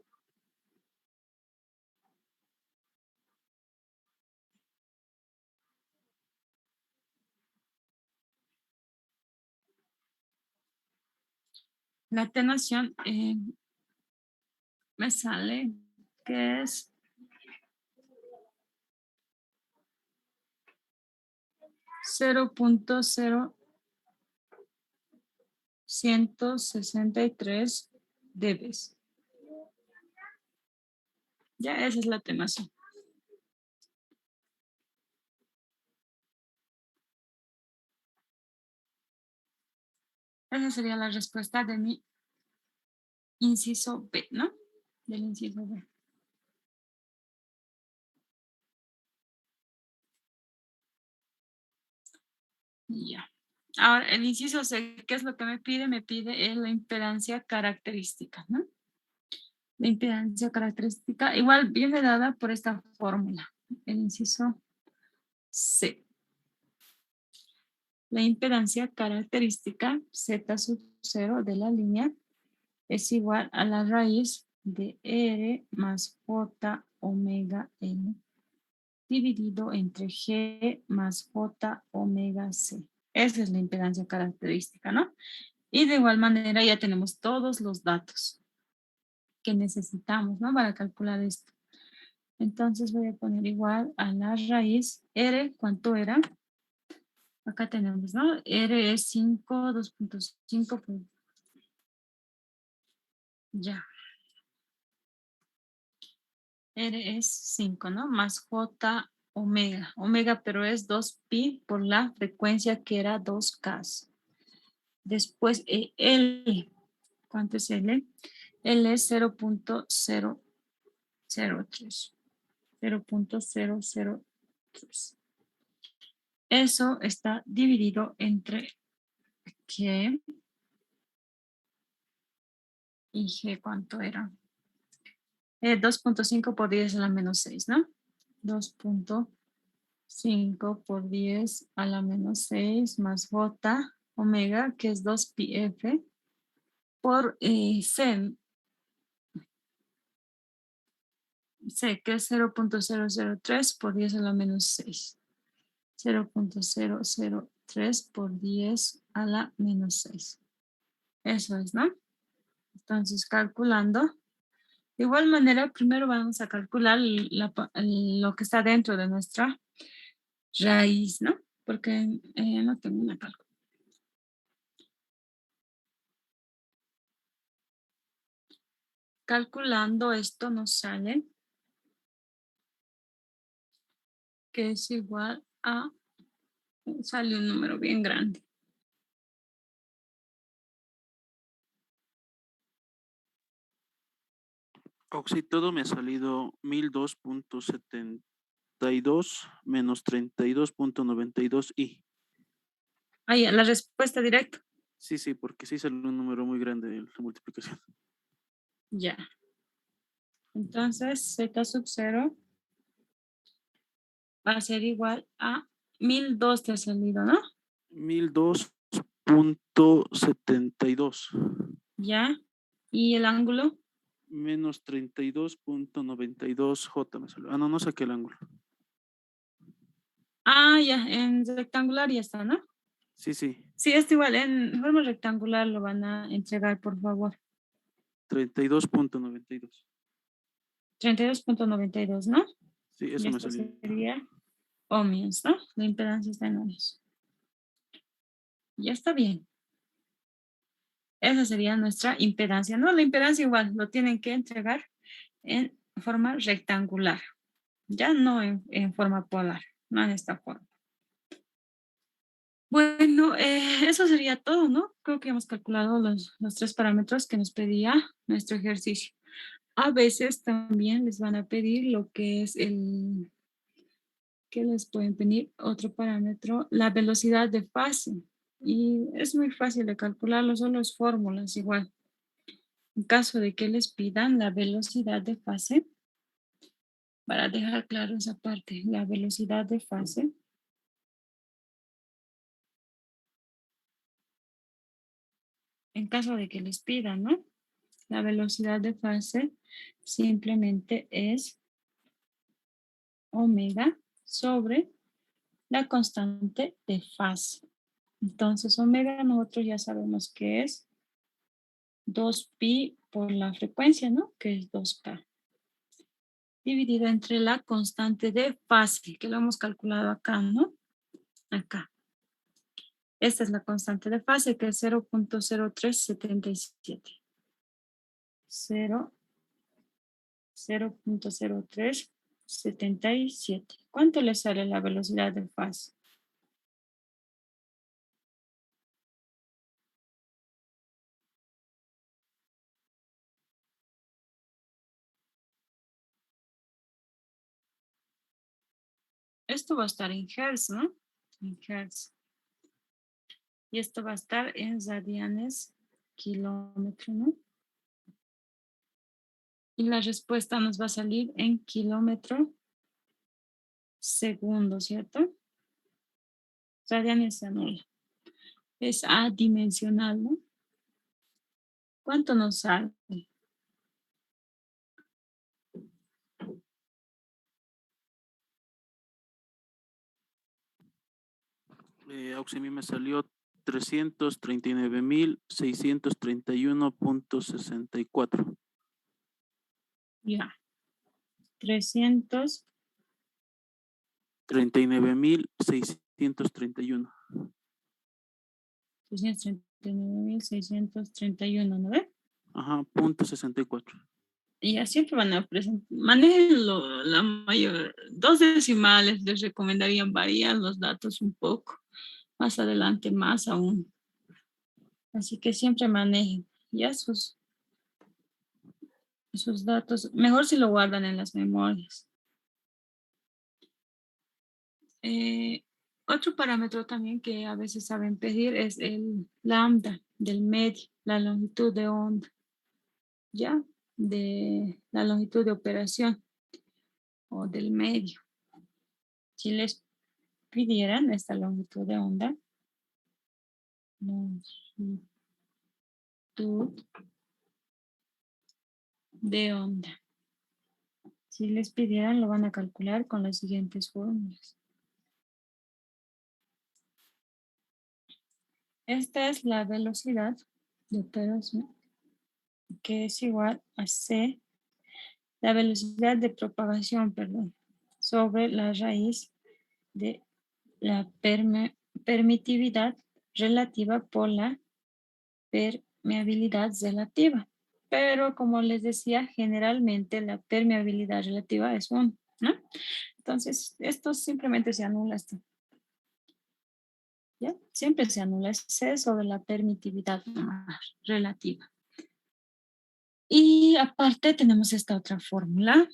La atenuación me sale que es 0.0163 dBs. Ya esa es la atenuación. Esa sería la respuesta de mi inciso B, ¿no? Del inciso B. Ya. Ahora, el inciso C, ¿qué es lo que me pide? Me pide la impedancia característica, ¿no? La impedancia característica igual viene dada por esta fórmula. El inciso C. La impedancia característica Z sub 0 de la línea es igual a la raíz de R más J omega L dividido entre G más J omega C. Esa es la impedancia característica, ¿no? Y de igual manera ya tenemos todos los datos que necesitamos, ¿no? Para calcular esto. Entonces voy a poner igual a la raíz R, ¿cuánto era? Acá tenemos, ¿no? R es 5, 2.5, pues, ya. R es 5, ¿no? Más J omega. Omega, pero es 2pi por la frecuencia que era 2K. Después L. ¿Cuánto es L? L es 0.003. 0.003. Eso está dividido entre G y G, ¿cuánto era? 2.5 por 10 a la menos 6, ¿no? 2.5 por 10 a la menos 6 más J omega, que es 2πf, por C, que es 0.003 por 10 a la menos 6. 0.003 por 10 a la menos 6. Eso es, ¿no? Entonces, calculando. De igual manera, primero vamos a calcular lo que está dentro de nuestra raíz, ¿no? Porque no tengo una cálculo. Calculando esto nos sale que es igual a, sale un número bien grande. Oxy, todo me ha salido 1002.72 menos 32.92 y. Ah, ya, la respuesta directa. Sí, porque sí sale un número muy grande de la multiplicación. Ya. Entonces, Z sub 0 va a ser igual a 1002 te ha salido, ¿no? 1002.72 Ya. ¿Y el ángulo? menos 32.92 J me salió. Ah, no saqué el ángulo. Ah, ya, en rectangular ya está, ¿no? Sí. Sí, es igual, en forma rectangular lo van a entregar, por favor. 32.92. 32.92, ¿no? Sí, Y eso me esto salió. sería ohmios, ¿no? La impedancia está en ohmios. Ya está bien. Esa sería nuestra impedancia, ¿no? La impedancia igual lo tienen que entregar en forma rectangular, ya no en forma polar, no en esta forma. Bueno, eso sería todo, ¿no? Creo que hemos calculado los 3 parámetros que nos pedía nuestro ejercicio. A veces también les van a pedir lo que es ¿qué les pueden pedir? Otro parámetro, la velocidad de fase. Y es muy fácil de calcularlo, solo es fórmulas igual. En caso de que les pidan la velocidad de fase, para dejar claro esa parte, la velocidad de fase en caso de que les pidan, ¿no? La velocidad de fase simplemente es omega sobre la constante de fase. Entonces, omega nosotros ya sabemos que es 2pi por la frecuencia, ¿no? Que es 2K. Dividido entre la constante de fase, que lo hemos calculado acá, ¿no? Acá. Esta es la constante de fase, que es 0.0377. 0.0377. ¿Cuánto le sale la velocidad de fase? Esto va a estar en hertz, ¿no? En hertz. Y esto va a estar en radianes kilómetro, ¿no? Y la respuesta nos va a salir en kilómetro segundo, ¿cierto? Radianes se anula. Es adimensional, ¿no? ¿Cuánto nos sale? Auxi, a mí me salió 339.631.64. Ya. 300. 39.631. 339.631, ¿no ve? Ajá, punto 64. Y ya siempre van a presentar, manejen la mayor, 2 decimales, les recomendarían variar los datos un poco, más adelante más aún. Así que siempre manejen ya sus datos, mejor si lo guardan en las memorias. Otro parámetro también que a veces saben pedir es el lambda del medio, la longitud de onda, ¿ya? De la longitud de operación o del medio. Si les pidieran esta longitud de onda, longitud de onda. Si les pidieran, lo van a calcular con las siguientes fórmulas. Esta es la velocidad de operación, que es igual a C, la velocidad de propagación, perdón, sobre la raíz de la permitividad relativa por la permeabilidad relativa. Pero como les decía, generalmente la permeabilidad relativa es 1, ¿no? Entonces, esto simplemente se anula esto. ¿Ya? Siempre se anula C sobre la permitividad relativa. Y aparte tenemos esta otra fórmula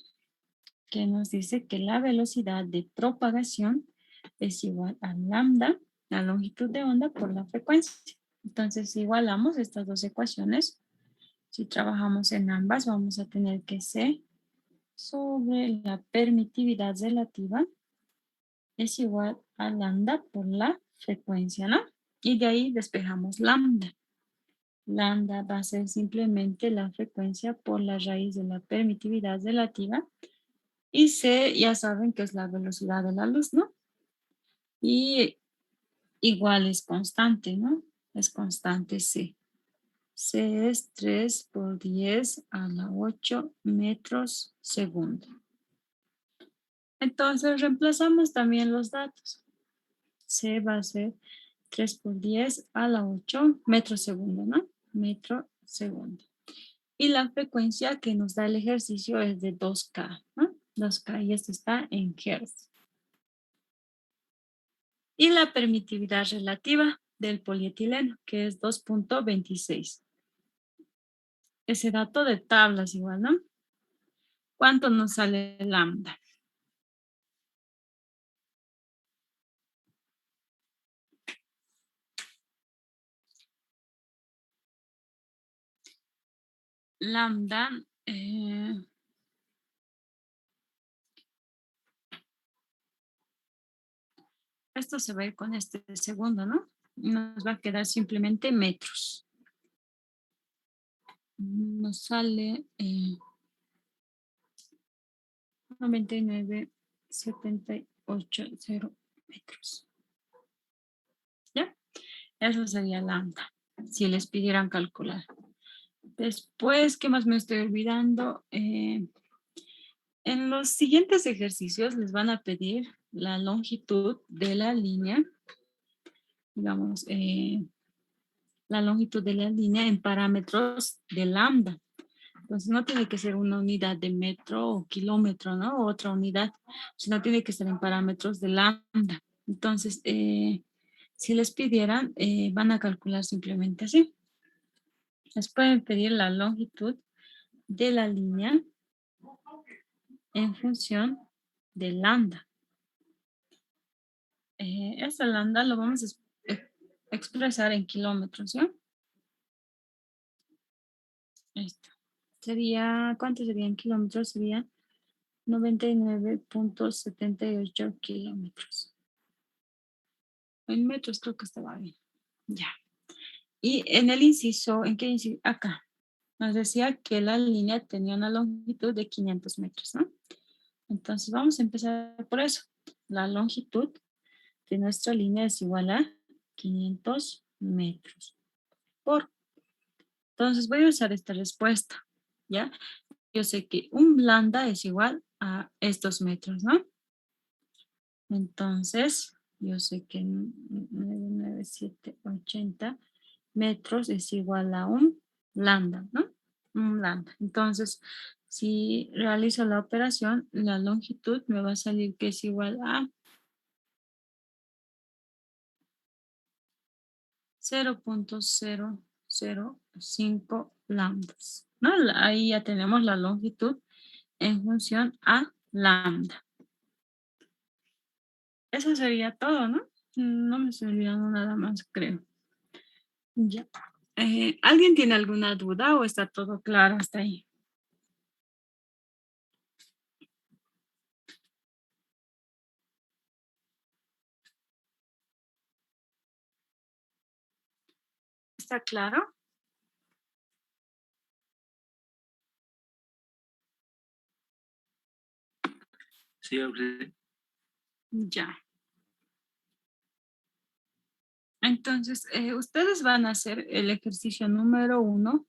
que nos dice que la velocidad de propagación es igual a lambda, la longitud de onda, por la frecuencia. Entonces, si igualamos estas dos ecuaciones, si trabajamos en ambas, vamos a tener que C sobre la permitividad relativa es igual a lambda por la frecuencia, ¿no? Y de ahí despejamos lambda. Lambda va a ser simplemente la frecuencia por la raíz de la permitividad relativa. Y C, ya saben que es la velocidad de la luz, ¿no? Y igual es constante, ¿no? Es constante C. C es 3 por 10 a la 8 metros segundo. Entonces reemplazamos también los datos. C va a ser 3 por 10 a la 8 metros segundo, ¿no? Metro segundo. Y la frecuencia que nos da el ejercicio es de 2K, ¿no? 2K, y esto está en Hertz. Y la permitividad relativa del polietileno, que es 2.26. Ese dato de tablas igual, ¿no? ¿Cuánto nos sale lambda? Lambda, esto se va a ir con este segundo, ¿no? Nos va a quedar simplemente metros. Nos sale 99,780 metros. ¿Ya? Eso sería lambda, si les pidieran calcular. Después, ¿qué más me estoy olvidando? En los siguientes ejercicios les van a pedir la longitud de la línea, digamos, la longitud de la línea en parámetros de lambda. Entonces no tiene que ser una unidad de metro o kilómetro, ¿no? O otra unidad, sino tiene que ser en parámetros de lambda. Entonces, si les pidieran, van a calcular simplemente así. Les pueden pedir la longitud de la línea en función de lambda. Esta lambda lo vamos a expresar en kilómetros, ¿ya? Esto. Sería, ¿cuánto sería en kilómetros? Sería 99.78 kilómetros. En metros creo que estaba bien. Ya. Y en el inciso, ¿en qué inciso? Acá. Nos decía que la línea tenía una longitud de 500 metros, ¿no? Entonces vamos a empezar por eso. La longitud de nuestra línea es igual a 500 metros. Entonces voy a usar esta respuesta, ¿ya? Yo sé que un lambda es igual a estos metros, ¿no? Entonces, yo sé que 99780 metros es igual a un lambda, ¿no? Un lambda. Entonces, si realizo la operación, la longitud me va a salir que es igual a 0.005 lambdas, ¿no? Ahí ya tenemos la longitud en función a lambda. Eso sería todo, ¿no? No me estoy olvidando nada más, creo. Ya. ¿Alguien tiene alguna duda o está todo claro hasta ahí? ¿Está claro? Sí, Auxi. Ya. Entonces, ustedes van a hacer el ejercicio número 1,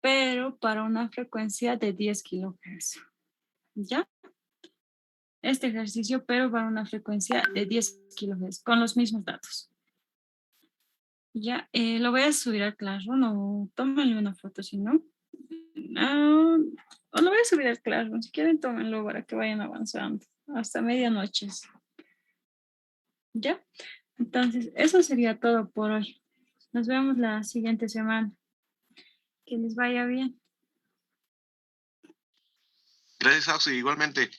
pero para una frecuencia de 10 kilohertz. ¿Ya? Este ejercicio, pero para una frecuencia de 10 kilohertz, con los mismos datos. Ya, lo voy a subir al Classroom o tómenle una foto, si no. O lo voy a subir al Classroom. Si quieren, tómenlo para que vayan avanzando. Hasta medianoche. ¿Ya? Entonces, eso sería todo por hoy. Nos vemos la siguiente semana. Que les vaya bien. Gracias, Auxi, igualmente.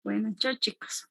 Bueno, chao, chicos.